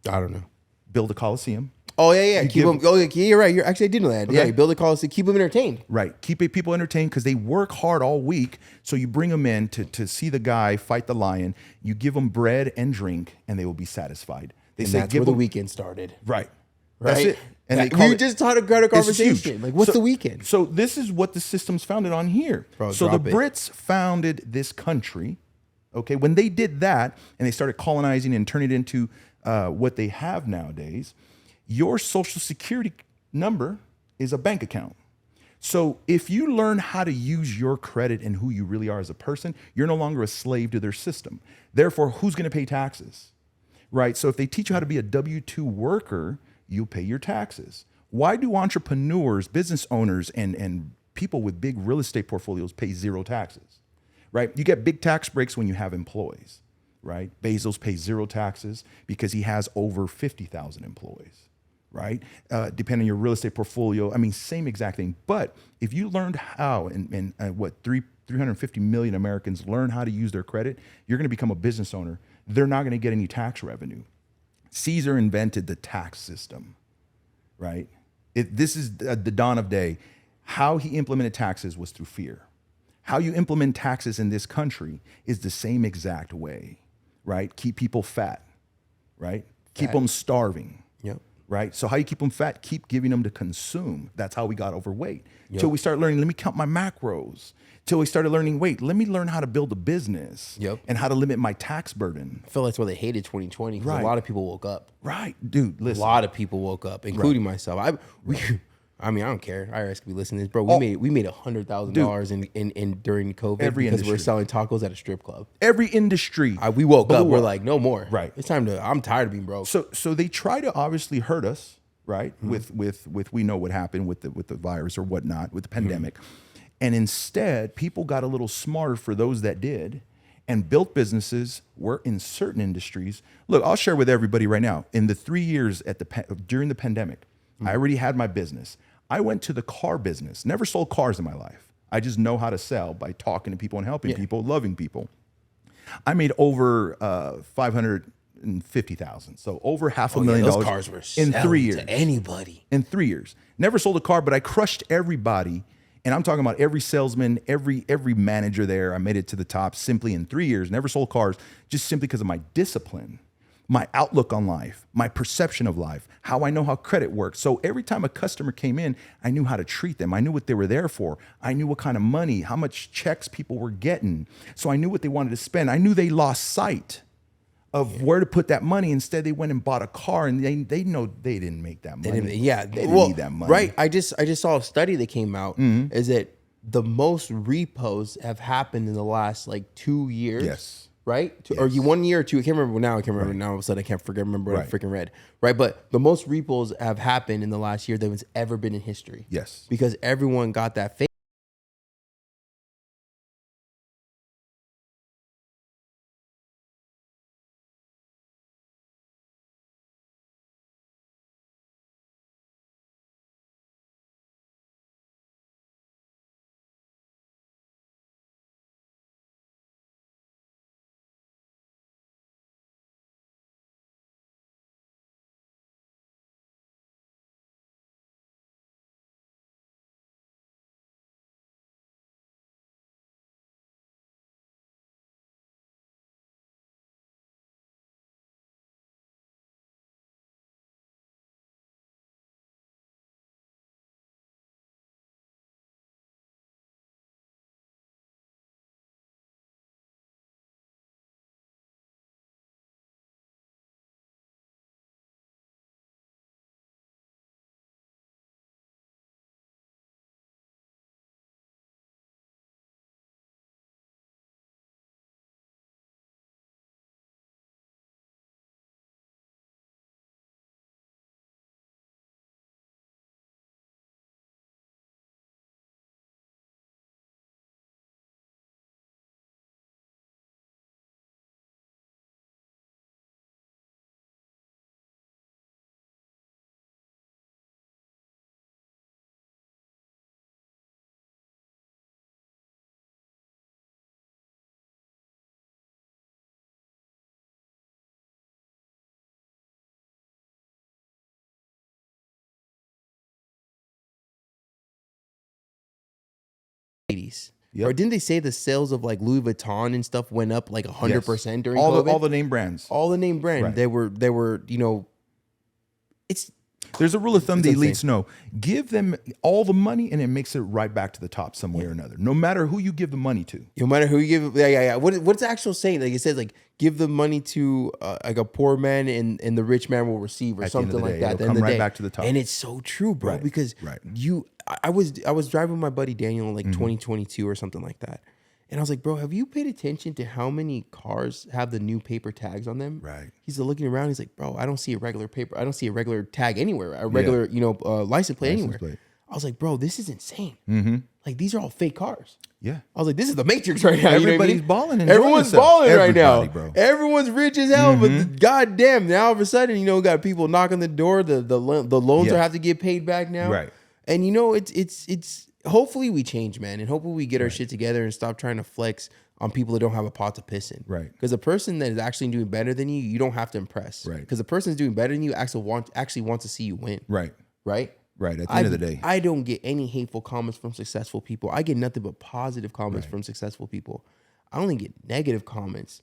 I don't know. Build a Colosseum. Oh yeah. Keep them. Oh yeah, you're right. I did know that. Okay. Yeah, you build a college to keep them entertained. Right. Keep people entertained because they work hard all week. So you bring them in to see the guy fight the lion. You give them bread and drink, and they will be satisfied. They And say, that's give where the them weekend started. right. Right. That's it. And they we call it, just had a conversation. Like, what's the weekend? So this is what the system's founded on here. Bro, so the drop it. Brits founded this country. Okay, when they did that and they started colonizing and turning it into what they have nowadays, your social security number is a bank account. So if you learn how to use your credit and who you really are as a person, you're no longer a slave to their system. Therefore, who's going to pay taxes? Right? So if they teach you how to be a W-2 worker, you'll pay your taxes. Why do entrepreneurs, business owners, and people with big real estate portfolios pay zero taxes? Right? You get big tax breaks when you have employees. Right? Bezos pays zero taxes because he has over 50,000 employees. Right? Depending on your real estate portfolio, I mean, same exact thing. But if you learned how, and 350 million Americans learn how to use their credit, you're going to become a business owner. They're not going to get any tax revenue. Caesar invented the tax system, right? This is the dawn of day. How he implemented taxes was through fear. How you implement taxes in this country is the same exact way, right? Keep people fat, right? Keep them starving. Yep. Right? So how you keep them fat? Keep giving them to consume. That's how we got overweight. Yep. Till we start learning, let me count my macros. Till we started learning, wait, let me learn how to build a business. Yep. And how to limit my tax burden. I feel that's why they hated 2020, because Right. a lot of people woke up. Right, dude, A listen. lot of people woke up, including myself. I mean, I don't care. IRS could be listening to this, bro. We made $100,000 in during COVID Every because we're industry. selling tacos at a strip club. Every industry. We woke up. blew We're like, no more. Right. It's time to. I'm tired of being broke. So they try to obviously hurt us, right? With we know what happened with the virus or whatnot, with the pandemic. And instead, people got a little smarter for those that did and built businesses were in certain industries. Look, I'll share with everybody right now. In the 3 years during the pandemic, I already had my business. I went to the car business, never sold cars in my life. I just know how to sell by talking to people and helping people, loving people. I made over 550,000. So over $500,000 those cars were in 3 years. to anybody. In 3 years. Never sold a car, but I crushed everybody. And I'm talking about every salesman, every manager there. I made it to the top simply in 3 years. Never sold cars, just simply because of my discipline, my outlook on life, my perception of life, how I know how credit works. So every time a customer came in, I knew how to treat them. I knew what they were there for. I knew what kind of money, how much checks people were getting. So I knew what they wanted to spend. I knew they lost sight of where to put that money. Instead, they went and bought a car, and they know they didn't make that money. They didn't need that money. Right. I just saw a study that came out is that the most repos have happened in the last like 2 years. Yes. Right? Or 1 year or two. I can't remember now. I can't remember now. All of a sudden, I can't remember what I freaking read. Right? But the most repos have happened in the last year than has ever been in history. Yes. Because everyone got that Yep. Or didn't they say the sales of like Louis Vuitton and stuff went up like 100% during COVID? All the name brands. All the name brand. Right. They were, you know, it's There's a rule of thumb the insane. elites know. Give them all the money and it makes it right back to the top some way or another. No matter who you give the money to. no matter who you give. Yeah. What's the actual saying? Like it says, like give the money to like a poor man and the rich man will receive, or At the end of something the like day, that. it'll At the end come of the right day. back to the top. And it's so true, bro. Right, Because right. I was driving with my buddy Daniel in like 2022 or something like that. And I was like, bro, have you paid attention to how many cars have the new paper tags on them? Right. He's looking around. He's like, bro, I don't see a regular paper. I don't see a regular tag anywhere. A regular, license plate anywhere. plate. I was like, bro, this is insane. Like these are all fake cars. Yeah. I was like, this is the Matrix right now. Everybody's balling and enjoying Everyone's themselves. balling right now. Everybody, bro. Everyone's rich as hell, but goddamn, now all of a sudden, got people knocking the door. The loans Yeah. are have to get paid back now. Right. And it's hopefully we change, man, and hopefully we get our shit together and stop trying to flex on people that don't have a pot to piss in. Right. Because the person that is actually doing better than you, you don't have to impress. Right. Because the person that's doing better than you actually wants to see you win. Right. Right. Right. At the end of the day. I don't get any hateful comments from successful people. I get nothing but positive comments from successful people. I only get negative comments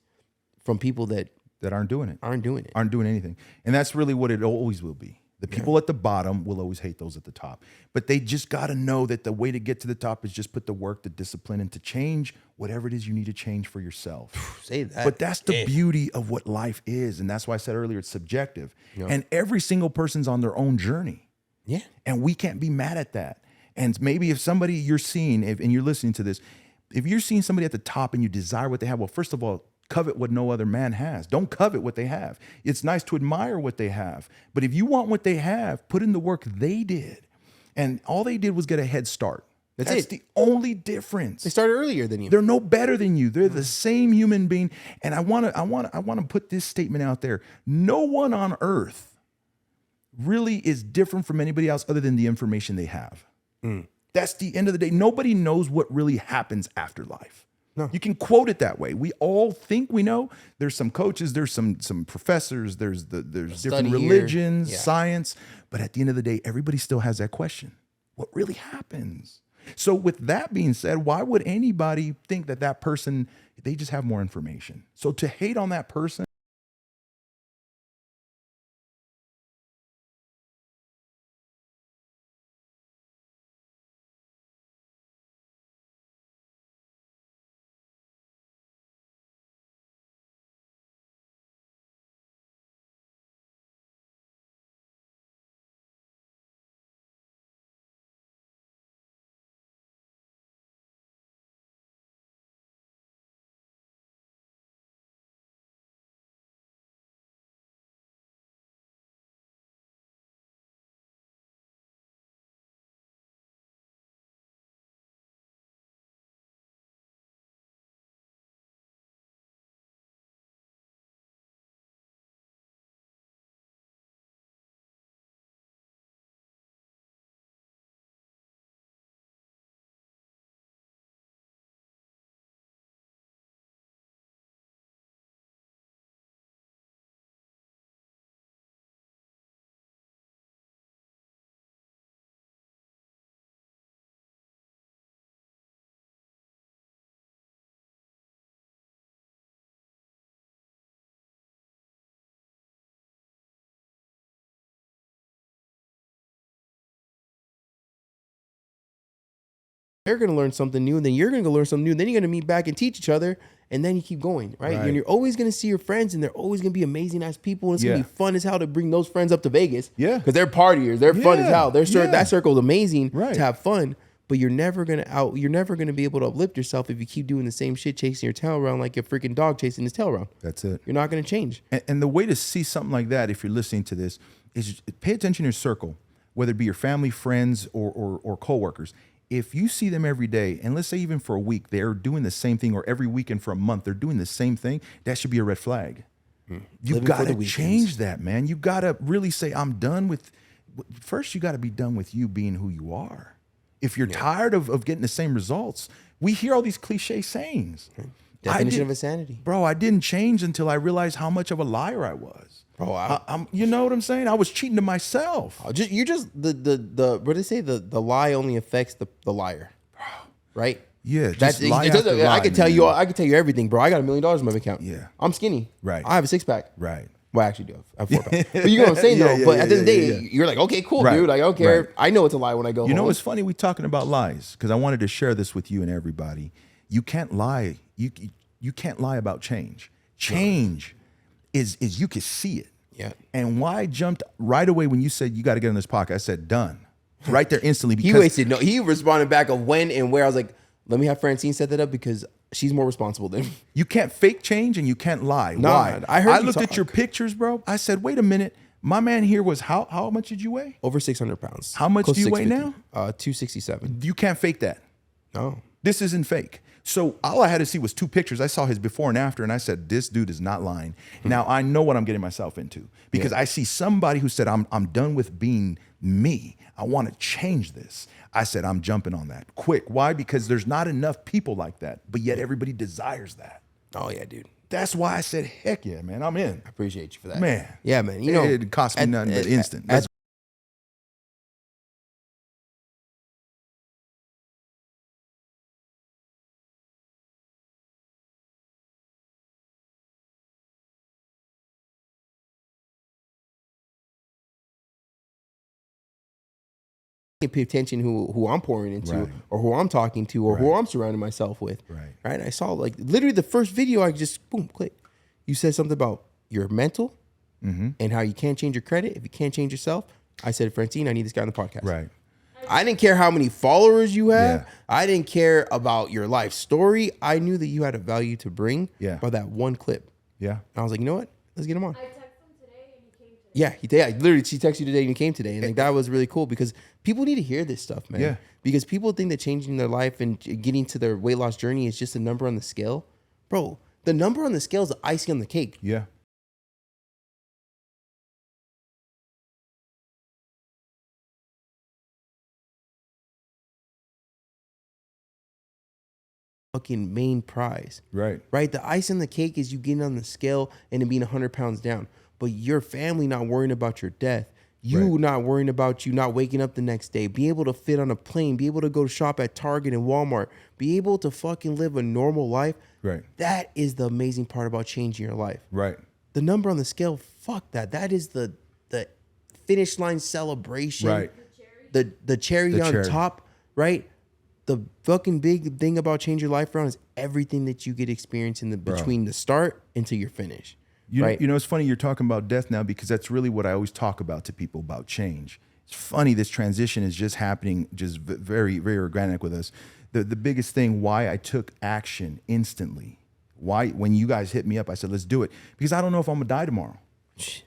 from people that Aren't doing it. aren't doing it. Aren't doing anything. And that's really what it always will be. The people at the bottom will always hate those at the top. But they just got to know that the way to get to the top is just put the work, the discipline, and to change whatever it is you need to change for yourself. Say that. But that's the beauty of what life is. And that's why I said earlier, it's subjective. And every single person's on their own journey. Yeah. And we can't be mad at that. And maybe if somebody you're seeing, and you're listening to this, if you're seeing somebody at the top and you desire what they have, well, first of all, covet what no other man has. Don't covet what they have. It's nice to admire what they have. But if you want what they have, put in the work they did. And all they did was get a head start. That's it. the only difference. They started earlier than you. They're no better than you. They're the same human being. And I want to put this statement out there. No one on earth really is different from anybody else other than the information they have. That's the end of the day. Nobody knows what really happens after life. No. You can quote it that way. We all think we know. There's some coaches, there's some professors, there's different religions, science, but at the end of the day, everybody still has that question. What really happens? So with that being said, why would anybody think that person, they just have more information? So to hate on that person, They're going to learn something new, and then you're going to go learn something new, and then you're going to meet back and teach each other, and then you keep going, right? And you're always going to see your friends, and they're always going to be amazing ass people, and it's going to be fun as hell to bring those friends up to Vegas. Yeah. Because they're partiers. They're fun as hell. That circle is amazing Right. to have fun, but you're never going to be able to uplift yourself if you keep doing the same shit, chasing your tail around like a freaking dog chasing his tail around. that's it. You're not going to change. And the way to see something like that, if you're listening to this, is pay attention to your circle, whether it be your family, friends, or coworkers. If you see them every day, and let's say even for a week, they're doing the same thing, or every weekend for a month, they're doing the same thing, that should be a red flag. You've got to change that, man. You got to really say, I'm done with, first you got to be done with you being who you are. If you're tired of getting the same results, we hear all these cliche sayings. Definition of insanity. Bro, I didn't change until I realized how much of a liar I was. Bro, I'm, you know what I'm saying? I was cheating to myself. You're just the what do they say? The lie only affects the liar, right? Yeah, That's just lie it after doesn't, lie, I can tell man. you. I can tell you everything, bro. I got $1 million in my bank account. Yeah. I'm skinny. Right. I have a 6-pack. Right. Well, I actually do have 4-pack. But you know what I'm saying, though. But at the end of the day, you're like, okay, cool, Right. dude. Like, I don't care. Right. I know it's a lie when I go home. You know what's funny? We talking about lies because I wanted to share this with you and everybody. You can't lie. You can't lie about change. Change is you can see it. Yeah. And why I jumped right away when you said you got to get on this podcast, I said done. Right there instantly. He Because wasted no. He responded back of when and where. I was like, let me have Francine set that up because she's more responsible than me. you can't fake change and you can't lie. Nah, Why? I heard I you looked at talk. your pictures, bro. I said, wait a minute. My man here was how much did you weigh? Over 600 pounds. How much Close do you to weigh 650. now? 267. You can't fake that. No. This isn't fake. So all I had to see was 2 pictures. I saw his before and after, and I said, this dude is not lying. Now I know what I'm getting myself into because I see somebody who said, I'm done with being me. I want to change this. I said, I'm jumping on that quick. Why? Because there's not enough people like that, but yet everybody desires that. Oh, yeah, dude. That's why I said, heck yeah, man, I'm in. I appreciate you for that. Man. Yeah, man. You know, it cost me nothing but instant. at pay attention who I'm pouring into Right. or who I'm talking to or who I'm surrounding myself with. Right. I saw like literally the first video I just boom click. You said something about your mental and how you can't change your credit if you can't change yourself. I said, Francine, I need this guy on the podcast. Right. I didn't care how many followers you have. Yeah. I didn't care about your life story. I knew that you had a value to bring by that one clip. Yeah. And I was like, you know what? Let's get him on. I texted him today and he came today. Yeah, literally, she texted you today and you came today, and like that was really cool because people need to hear this stuff, man. Yeah. Because people think that changing their life and getting to their weight loss journey is just a number on the scale, bro. The number on the scale is the icing on the cake. Yeah. Fucking main prize, Right. right? The ice on the cake is you getting on the scale and it being 100 pounds down, but your family not worrying about your death. You Right. not worrying about you not waking up the next day, be able to fit on a plane, be able to go shop at Target and Walmart, be able to fucking live a normal life. Right. That is the amazing part about changing your life. Right. The number on the scale, fuck that. That is the finish line celebration. Right. The cherry The on cherry. top, right? The fucking big thing about change your life around is everything that you get experience in the between the start until your finish. Right? You know, it's funny you're talking about death now because that's really what I always talk about to people about change. It's funny this transition is just happening just very, very organic with us. The biggest thing why I took action instantly, why when you guys hit me up, I said, let's do it. Because I don't know if I'm gonna die tomorrow.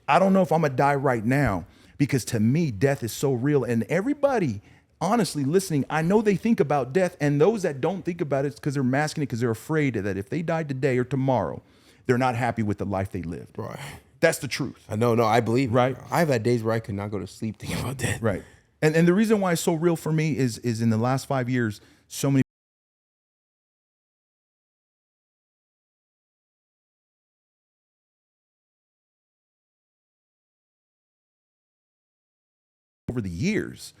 I don't know if I'm gonna die right now because to me, death is so real. And everybody honestly listening, I know they think about death, and those that don't think about it, it's because they're masking it because they're afraid that if they died today or tomorrow, they're not happy with the life they lived. Right. That's the truth. I know, no, I believe. Right. I've had days where I could not go to sleep thinking about that. Right. And the reason why it's so real for me is in the last 5 years, so many over the years.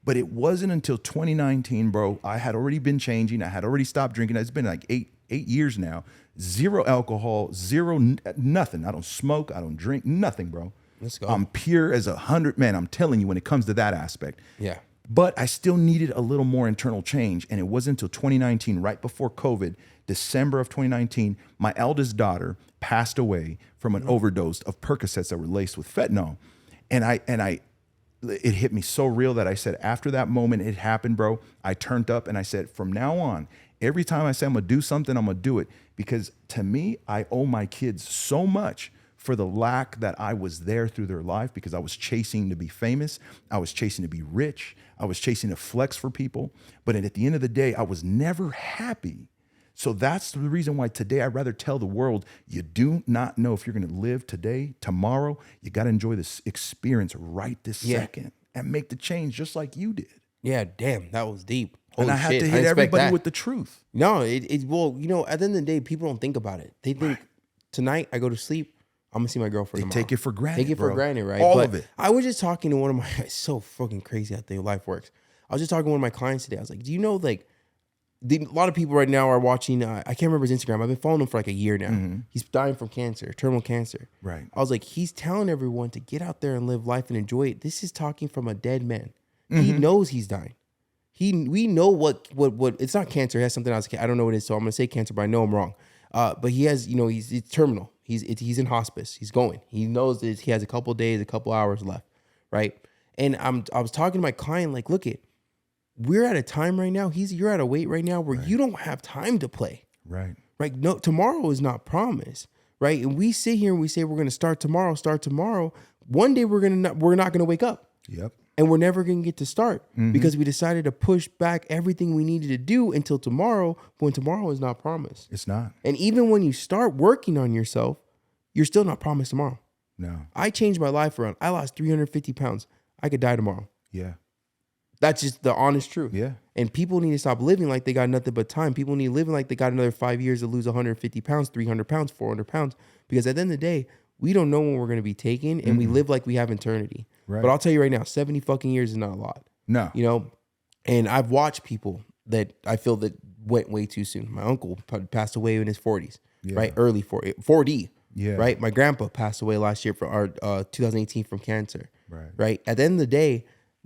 But it wasn't until 2019, bro. I had already been changing. I had already stopped drinking. It's been like eight years now. Zero alcohol, nothing. I don't smoke. I don't drink, nothing, bro. Let's go. I'm pure as 100. Man, I'm telling you, when it comes to that aspect. Yeah. But I still needed a little more internal change. And it wasn't until 2019, right before COVID, December of 2019, my eldest daughter passed away from an overdose of Percocets that were laced with fentanyl. And it hit me so real that I said, after that moment it happened, bro, I turned up and I said, from now on, every time I say I'm gonna do something, I'm gonna do it. Because to me, I owe my kids so much for the lack that I was there through their life, because I was chasing to be famous. I was chasing to be rich. I was chasing to flex for people. But at the end of the day, I was never happy. So that's the reason why today I'd rather tell the world, you do not know if you're going to live today, tomorrow. You got to enjoy this experience right this second and make the change just like you did. Yeah, damn, that was deep. And Holy I had shit, to I hit didn't expect everybody that. with the truth. No, well, you know, at the end of the day, people don't think about it. They think tonight I go to sleep, I'm gonna see my girlfriend tomorrow. Take it for granted. Take it for granted, right? All But of it. I was just talking to one of my, it's so fucking crazy how life works. I was just talking to one of my clients today. I was like, do you know, like, a lot of people right now are watching. I can't remember his Instagram. I've been following him for like a year now. He's dying from cancer, terminal cancer. Right. I was like, he's telling everyone to get out there and live life and enjoy it. This is talking from a dead man. He knows he's dying. We know what it's not cancer. It has something else. I don't know what it is. So I'm gonna say cancer, but I know I'm wrong. But he has, he's terminal. He's in hospice. He's going. He knows that he has a couple days, a couple hours left, right? And I was talking to my client like, look we're at a time right now. You're at a weight right now where you don't have time to play. Right. Right. No, tomorrow is not promised. Right. And we sit here and we say we're going to start tomorrow. One day we're not going to wake up. Yep. And we're never going to get to start because we decided to push back everything we needed to do until tomorrow, when tomorrow is not promised. It's not. And even when you start working on yourself, you're still not promised tomorrow. No. I changed my life around. I lost 350 pounds. I could die tomorrow. Yeah. That's just the honest truth. Yeah. And people need to stop living like they got nothing but time. People need to live like they got another 5 years to lose 150 pounds, 300 pounds, 400 pounds. Because at the end of the day, we don't know when we're going to be taken, and we live like we have eternity. Right. But I'll tell you right now, 70 fucking years is not a lot. No. And I've watched people that I feel that went way too soon. My uncle passed away in his 40s, right? Early 40. Yeah. Right? My grandpa passed away last year for our 2018 from cancer. Right? At the end of the day,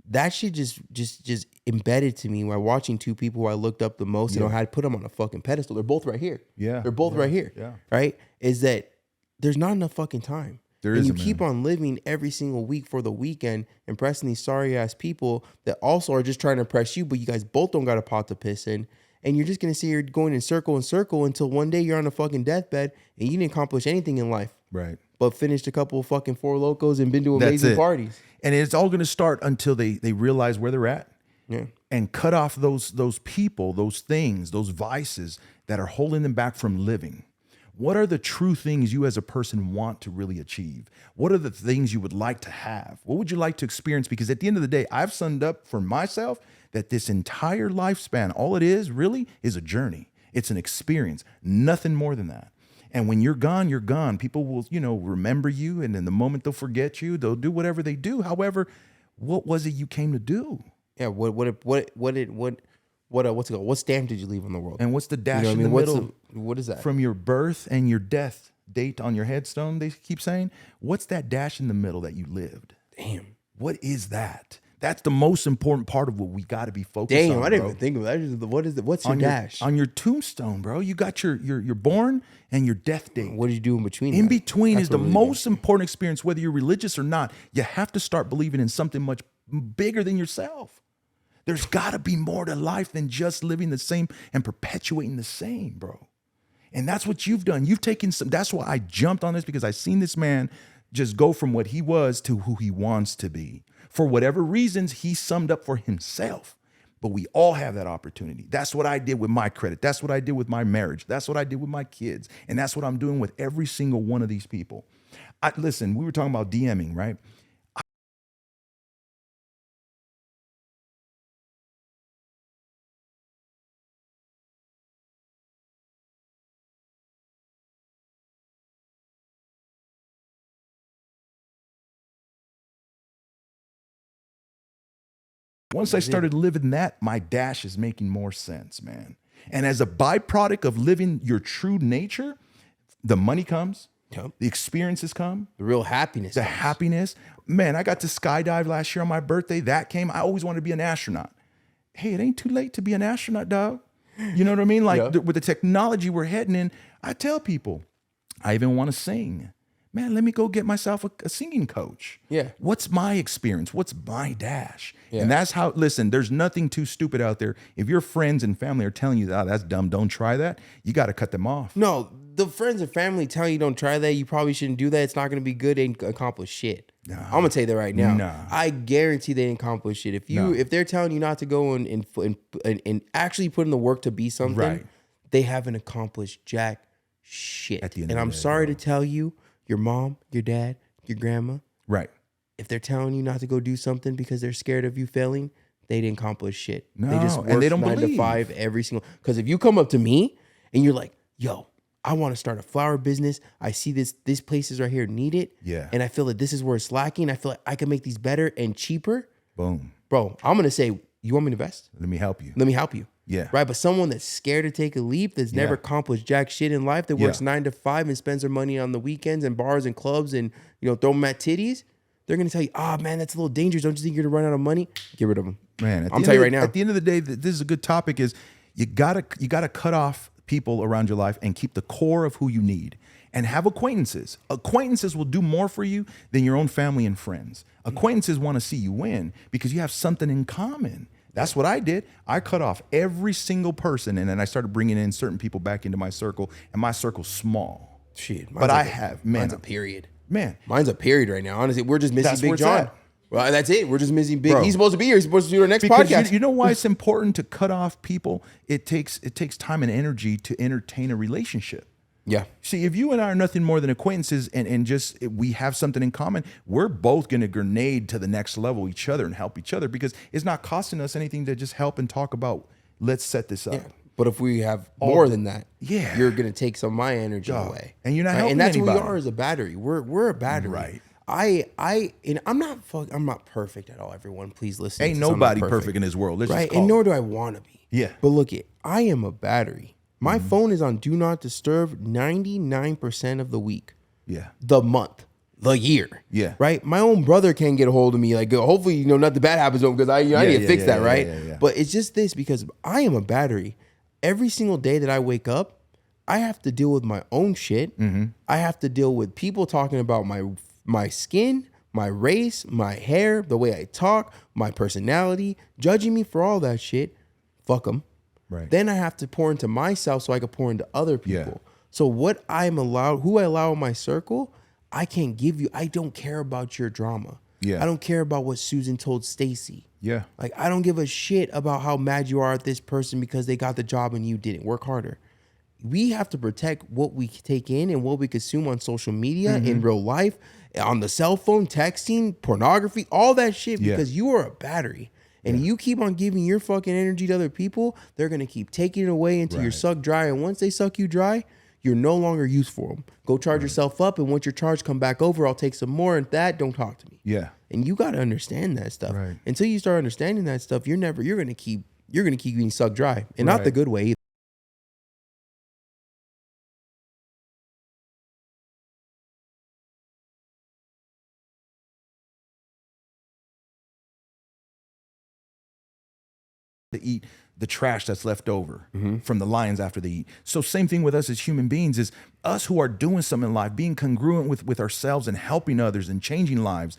that shit just embedded to me while watching two people who I looked up the most, and I had put them on a fucking pedestal. They're both right here. Yeah. They're both right here. Yeah. Right? Is that there's not enough fucking time. There and isn't, you keep on living every single week for the weekend, impressing these sorry ass people that also are just trying to impress you, but you guys both don't got a pot to piss in. And you're just gonna see you're going in circle until one day you're on a fucking deathbed and you didn't accomplish anything in life. Right. But finished a couple of fucking Four Locos and been to amazing parties. And it's all going to start until they realize where they're at. Yeah. And cut off those people, those things, those vices that are holding them back from living. What are the true things you as a person want to really achieve? What are the things you would like to have? What would you like to experience? Because at the end of the day, I've summed up for myself that this entire lifespan, all it is really is a journey. It's an experience, nothing more than that. And when you're gone, you're gone. People will, remember you. And in the moment they'll forget you, they'll do whatever they do. However, what was it you came to do? Yeah. What's it called? What stamp did you leave on the world? And what's the dash You know in what I the mean? middle? What is that? From your birth and your death date on your headstone, they keep saying. What's that dash in the middle that you lived? Damn. What is that? That's the most important part of what we got to be focused on. Damn, I didn't bro. even think of that. What is it? What's your on dash? on your tombstone, bro. You got your born and your death date. What did you do in between? In that? between That's is the what really most important experience, whether you're religious or not. You have to start believing in something much bigger than yourself. There's got to be more to life than just living the same and perpetuating the same, bro. And that's what you've done. You've taken some. That's why I jumped on this, because I seen this man just go from what he was to who he wants to be. For whatever reasons, he summed up for himself. But we all have that opportunity. That's what I did with my credit. That's what I did with my marriage. That's what I did with my kids. And that's what I'm doing with every single one of these people. Listen, we were talking about DMing, right? Once I started living that, my dash is making more sense, man. And as a byproduct of living your true nature, the money comes, Yep. the experiences come, The real happiness. the comes. happiness. Man, I got to skydive last year on my birthday. That came. I always wanted to be an astronaut. Hey, it ain't too late to be an astronaut, dog. You know what I mean? Like Yeah. with the technology we're heading in, I tell people, I even want to sing. Man, let me go get myself a singing coach. Yeah. What's my experience? What's my dash? Yeah. And that's how, listen, there's nothing too stupid out there. If your friends and family are telling you, oh, that's dumb, don't try that, you got to cut them off. No, the friends and family telling you don't try that, you probably shouldn't do that. It's not going to be good and accomplish shit. Nah. I'm gonna tell you that right now. Nah. I guarantee they didn't accomplish shit. If they're telling you not to go and actually put in the work to be something, Right. they haven't accomplished jack shit. At the end and of I'm the day, sorry bro. to tell you, your mom, your dad, your grandma, Right. if they're telling you not to go do something because they're scared of you failing, they didn't accomplish shit. They No, just and work they don't 9 to believe. 5 every single. Because if you come up to me and you're like, "Yo, I want to start a flower business. I see this places right here need it. Yeah. And I feel that this is where it's lacking. I feel like I can make these better and cheaper." Boom. Bro, I'm gonna say You want me to invest? Let me help you. Let me help you. Yeah. Right. But someone that's scared to take a leap, that's never Yeah. accomplished jack shit in life, that works 9 to 5 and spends their money on the weekends and bars and clubs and, throw them at titties, they're going to tell you, man, that's a little dangerous. Don't you think you're going to run out of money? Get rid of them. Man, I'm telling you right now. At the end of the day, this is a good topic. Is you gotta cut off people around your life and keep the core of who you need, and have acquaintances. Acquaintances will do more for you than your own family and friends. Acquaintances want to see you win because you have something in common. That's what I did. I cut off every single person, and then I started bringing in certain people back into my circle, and my circle's small. Shit. But I have, man. Mine's a period. Man. Mine's a period right now. Honestly, we're just missing That's where Big it's John. at. Well, that's it. We're just missing Big. Bro. He's supposed to be here. He's supposed to do our next Because podcast. you know why it's important to cut off people? It takes time and energy to entertain a relationship. Yeah. See, if you and I are nothing more than acquaintances and just we have something in common, we're both going to grenade to the next level each other and help each other, because it's not costing us anything to just help and talk about, let's set this up. Yeah. But if we have more than that, Yeah. you're going to take some of my energy Dog. away. And you're not helping And that's anybody. what we are as a battery. We're a battery. Right. And I'm not perfect at all, everyone. Please listen. Ain't to this. I'm nobody not perfect in this world. Let's right? just call And it. nor do I want to be. Yeah. But look, I am a battery. My phone is on do not disturb 99% of the week, Yeah. the month, the year. Yeah. Right? My own brother can't get a hold of me. Like, hopefully, nothing bad happens to him, because I need to fix that, right? Yeah. But it's just this, because I am a battery. Every single day that I wake up, I have to deal with my own shit. Mm-hmm. I have to deal with people talking about my skin, my race, my hair, the way I talk, my personality, judging me for all that shit. Fuck them. Right. Then I have to pour into myself so I can pour into other people. Yeah. So who I allow in my circle, I can't give you. I don't care about your drama. Yeah. I don't care about what Susan told Stacy. Yeah. Like, I don't give a shit about how mad you are at this person because they got the job and you didn't. Work harder. We have to protect what we take in and what we consume on social media, in real life, on the cell phone, texting, pornography, all that shit, Yeah. because you are a battery. And you keep on giving your fucking energy to other people, they're going to keep taking it away until you're Right. sucked dry. And once they suck you dry, you're no longer used for them. Go charge yourself up, and once your charge come back over, I'll take some more, and that, don't talk to me. Yeah. And you got to understand that stuff. Right. Until you start understanding that stuff, you're going to keep getting sucked dry, and not the Right. good way either. To eat the trash that's left over from the lions after they eat. So same thing with us as human beings, is us who are doing something in life, being congruent with ourselves and helping others and changing lives.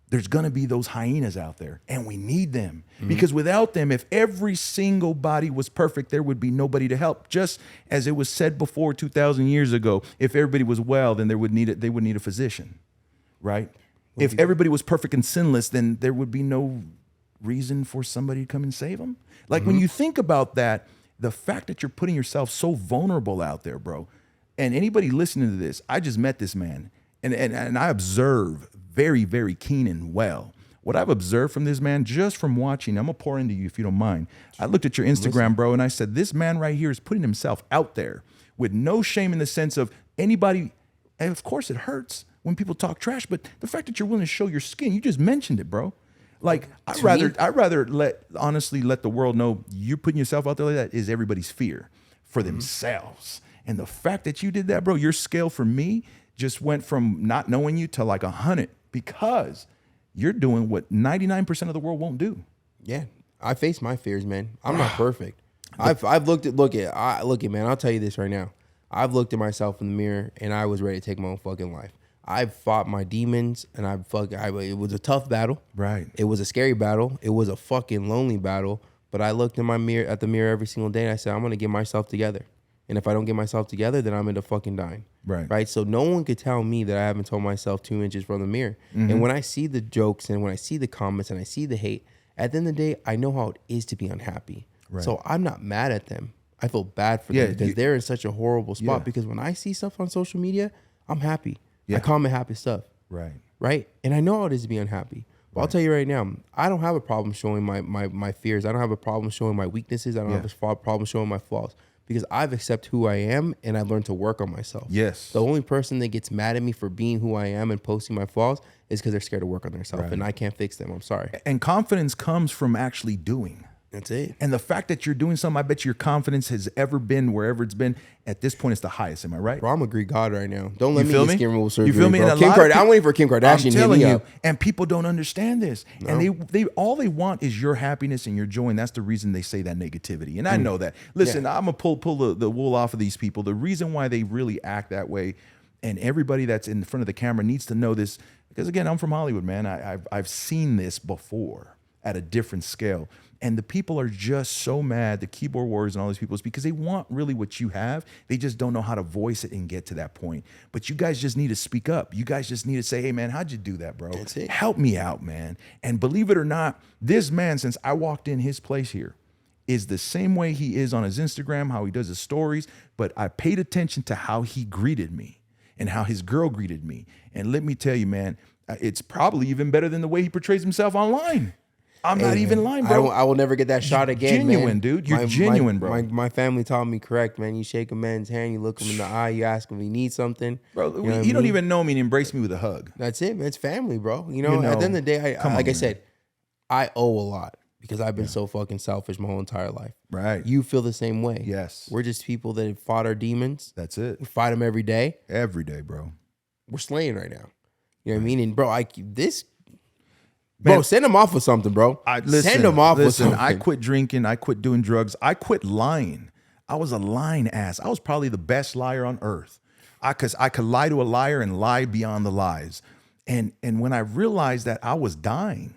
There's going to be those hyenas out there, and we need them, because without them, if every single body was perfect, there would be nobody to help. Just as it was said before 2,000 years ago, if everybody was well, then they would need a physician, right? If everybody was perfect and sinless, then there would be no reason for somebody to come and save them. Like, when you think about that, the fact that you're putting yourself so vulnerable out there, bro, and anybody listening to this, I just met this man, and I observe very, very keen and well. What I've observed from this man, just from watching, I'm gonna pour into you if you don't mind. I looked at your Instagram, bro, and I said, this man right here is putting himself out there with no shame, in the sense of anybody, and of course it hurts when people talk trash, but the fact that you're willing to show your skin, you just mentioned it, bro. Like, I'd rather let the world know you're putting yourself out there like that is everybody's fear for themselves. And the fact that you did that, bro, your scale for me just went from not knowing you to like 100, because you're doing what 99% of the world won't do. Yeah, I face my fears, man. I'm not perfect. I've looked at man. I'll tell you this right now. I've looked at myself in the mirror, and I was ready to take my own fucking life. I've fought my demons, and it was a tough battle. Right. It was a scary battle. It was a fucking lonely battle. But I looked in the mirror every single day, and I said, I'm gonna get myself together. And if I don't get myself together, then I'm into fucking dying. Right. Right. So no one could tell me that I haven't told myself 2 inches from the mirror. And when I see the jokes, and when I see the comments, and I see the hate, at the end of the day, I know how it is to be unhappy. Right. So I'm not mad at them. I feel bad for Yeah, them, because they're in such a horrible spot. Yeah. Because when I see stuff on social media, I'm happy. Yeah. I comment happy stuff. Right. Right. And I know how it is to be unhappy. But I'll tell you right now, I don't have a problem showing my fears. I don't have a problem showing my weaknesses. I don't have a problem showing my flaws. because I've accepted who I am and I learned to work on myself. Yes. The only person that gets mad at me for being who I am and posting my flaws is because they're scared to work on themselves, and I can't fix them. I'm sorry. And confidence comes from actually doing. That's it. And the fact that you're doing something, I bet your confidence has ever been wherever it's been. At this point, it's the highest. Am I right? Bro, I'm a Greek god right now. Don't let You me feel get me? skin removal surgery. You feel me? Bro. And a lot of I'm waiting for Kim Kardashian I'm to hit telling me you, up. and people don't understand this. And they all they want is your happiness and your joy, and that's the reason they say that negativity. And I know that. Listen, I'm gonna pull the wool off of these people. The reason why they really act that way, and everybody that's in front of the camera needs to know this, because again, I'm from Hollywood, man. I've seen this before at a different scale. And the people are just so mad, the keyboard warriors and all these people, is because they want really what you have. They just don't know how to voice it and get to that point. But you guys just need to speak up. You guys just need to say, hey, man, how'd you do that, bro? That's it. Help me out, man. And believe it or not, this man, since I walked in his place here, is the same way he is on his Instagram, how he does his stories. But I paid attention to how he greeted me and how his girl greeted me. And let me tell you, man, it's probably even better than the way he portrays himself online. I'm not even lying, bro. I will never get that shot again, genuine, man. dude. You're genuine, bro. My family taught me correct, man. You shake a man's hand, you look him in the eye, you ask him if he needs something. Bro, you know you don't even know me and embrace me with a hug. That's it, man. It's family, bro. You know, at the end of the day, I said, I owe a lot because I've been so fucking selfish my whole entire life. Right. You feel the same way. Yes. We're just people that have fought our demons. That's it. We fight them every day. Every day, bro. We're slaying right now. You know what I mean? And bro, Bro, send him off with something, bro. Send him off with something. I quit drinking. I quit doing drugs. I quit lying. I was a lying ass. I was probably the best liar on earth. Because I could lie to a liar and lie beyond the lies. And when I realized that I was dying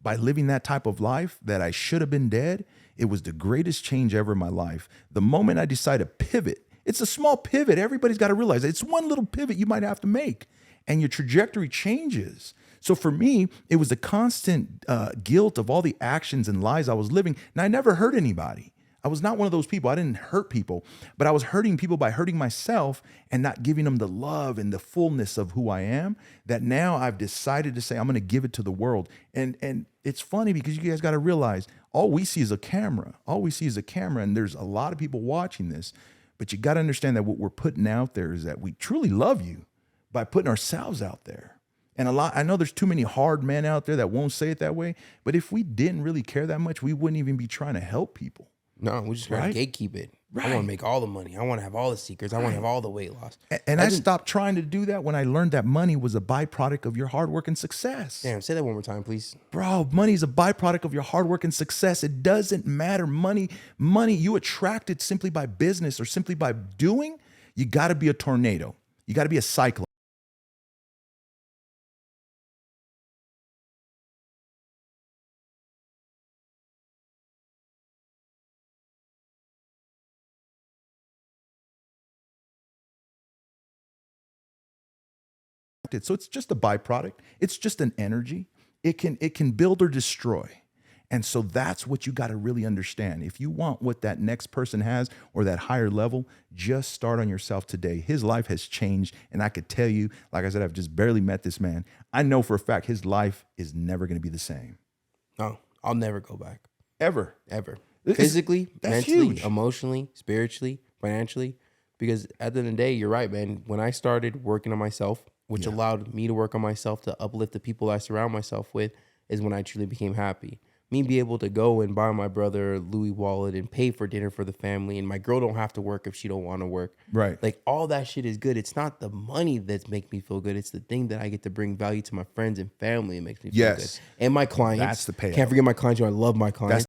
by living that type of life, that I should have been dead, it was the greatest change ever in my life. The moment I decided to pivot, it's a small pivot. Everybody's got to realize it's one little pivot you might have to make, and your trajectory changes. So for me, it was the constant guilt of all the actions and lies I was living. And I never hurt anybody. I was not one of those people. I didn't hurt people, but I was hurting people by hurting myself and not giving them the love and the fullness of who I am, that now I've decided to say, I'm going to give it to the world. And it's funny because you guys got to realize all we see is a camera. All we see is a camera. And there's a lot of people watching this, but you got to understand that what we're putting out there is that we truly love you by putting ourselves out there. And I know there's too many hard men out there that won't say it that way, but if we didn't really care that much, we wouldn't even be trying to help people. No, we just gotta gatekeep it. Right. I want to make all the money. I want to have all the secrets. I want to have all the weight loss. And I stopped trying to do that when I learned that money was a byproduct of your hard work and success. Damn, say that one more time, please. Bro, money is a byproduct of your hard work and success. It doesn't matter. Money, you attract it simply by business or simply by doing. You got to be a tornado. You got to be a cyclone. So it's just a byproduct. It's just an energy. It can build or destroy. And so that's what you got to really understand. If you want what that next person has or that higher level, just start on yourself today. His life has changed. And I could tell you, like I said, I've just barely met this man. I know for a fact his life is never going to be the same. No, I'll never go back. Ever. Physically, mentally, huge. Emotionally, spiritually, financially. Because at the end of the day, you're right, man. When I started working on myself, which allowed me to work on myself to uplift the people I surround myself with, is when I truly became happy. Me be able to go and buy my brother a Louis wallet and pay for dinner for the family, and my girl don't have to work if she don't want to work. Right. Like, all that shit is good. It's not the money that's make me feel good. It's the thing that I get to bring value to my friends and family and makes me feel good. And my clients. That's the payout. Can't forget my clients. I love my clients.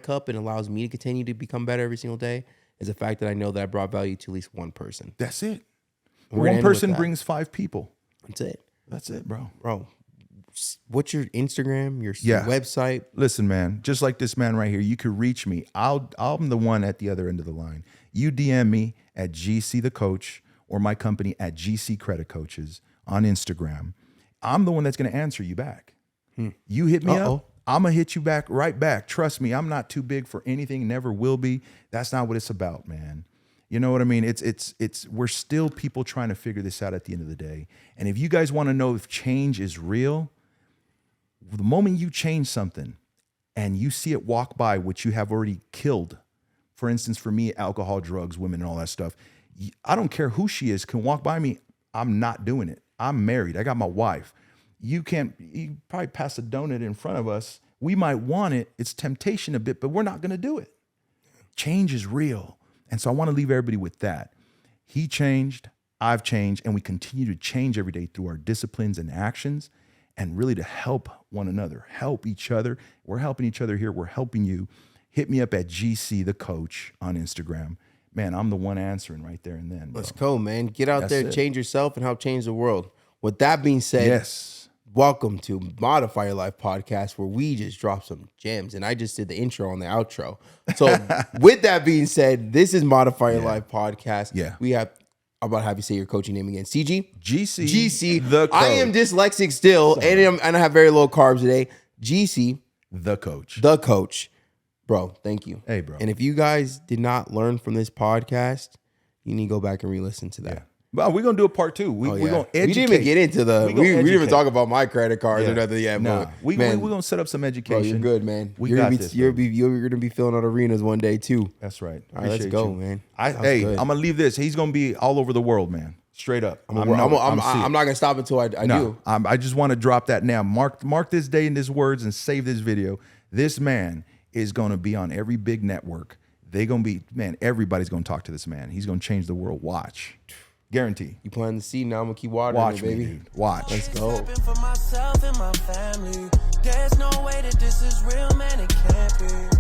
Up and allows me to continue to become better every single day is the fact that I know that I brought value to at least one person. That's it. We're gonna One end with person that. brings 5 people. That's it. That's it, bro. Bro, what's your Instagram, your Yeah. website? Listen, man, just like this man right here, you could reach me. I'm the one at the other end of the line. You DM me at GC the Coach or my company at GC Credit Coaches on Instagram. I'm the one that's going to answer you back. You hit me up, I'm going to hit you back right back. Trust me, I'm not too big for anything, never will be. That's not what it's about, man. You know what I mean? We're still people trying to figure this out at the end of the day. And if you guys want to know if change is real, the moment you change something and you see it walk by, which you have already killed, for instance, for me, alcohol, drugs, women, and all that stuff, I don't care who she is, can walk by me. I'm not doing it. I'm married. I got my wife. You probably pass a donut in front of us. We might want it. It's temptation a bit, but we're not going to do it. Change is real. And so I want to leave everybody with that. He changed, I've changed, and we continue to change every day through our disciplines and actions, and really to help one another, help each other. We're helping each other here. We're helping you. Hit me up at GC the Coach on Instagram. Man, I'm the one answering right there and then. Bro. Let's go, man. Get out That's there, it. change yourself, and help change the world. With that being said, Yes. welcome to Modify Your Life podcast, where we just drop some gems. And I just did the intro on the outro. So with that being said, this is Modify Your Life podcast. Yeah. We have, I'm about to have you say your coaching name again. CG? GC the Coach. I am dyslexic still, and I have very low carbs today. GC the Coach. the Coach. Bro, thank you. Hey, bro. And if you guys did not learn from this podcast, you need to go back and re-listen to that. Yeah. Well, we're going to do a part 2. We're going to educate. We didn't even get into We we didn't even talk about my credit cards or Yeah. nothing yet. Nah, But we're man, going to set up some bro, education. you're good, man. We you're got gonna this, You're baby. going to be filling out arenas one day too. That's right. All right, let's Appreciate go, you. man. Hey, good. I'm going to leave this. He's going to be all over the world, man. Straight up. I'm not going to stop until I do. I just want to drop that now. Mark this day in his words and save this video. This man is going to be on every big network. They're going to be, man, everybody's going to talk to this man. He's going to change the world. Watch. Guarantee. You planting the seed now. I'm going to keep watering Watch it, baby. me, dude. Watch. Let's go. For myself and my family, there's no way that this is real, man. It can't be.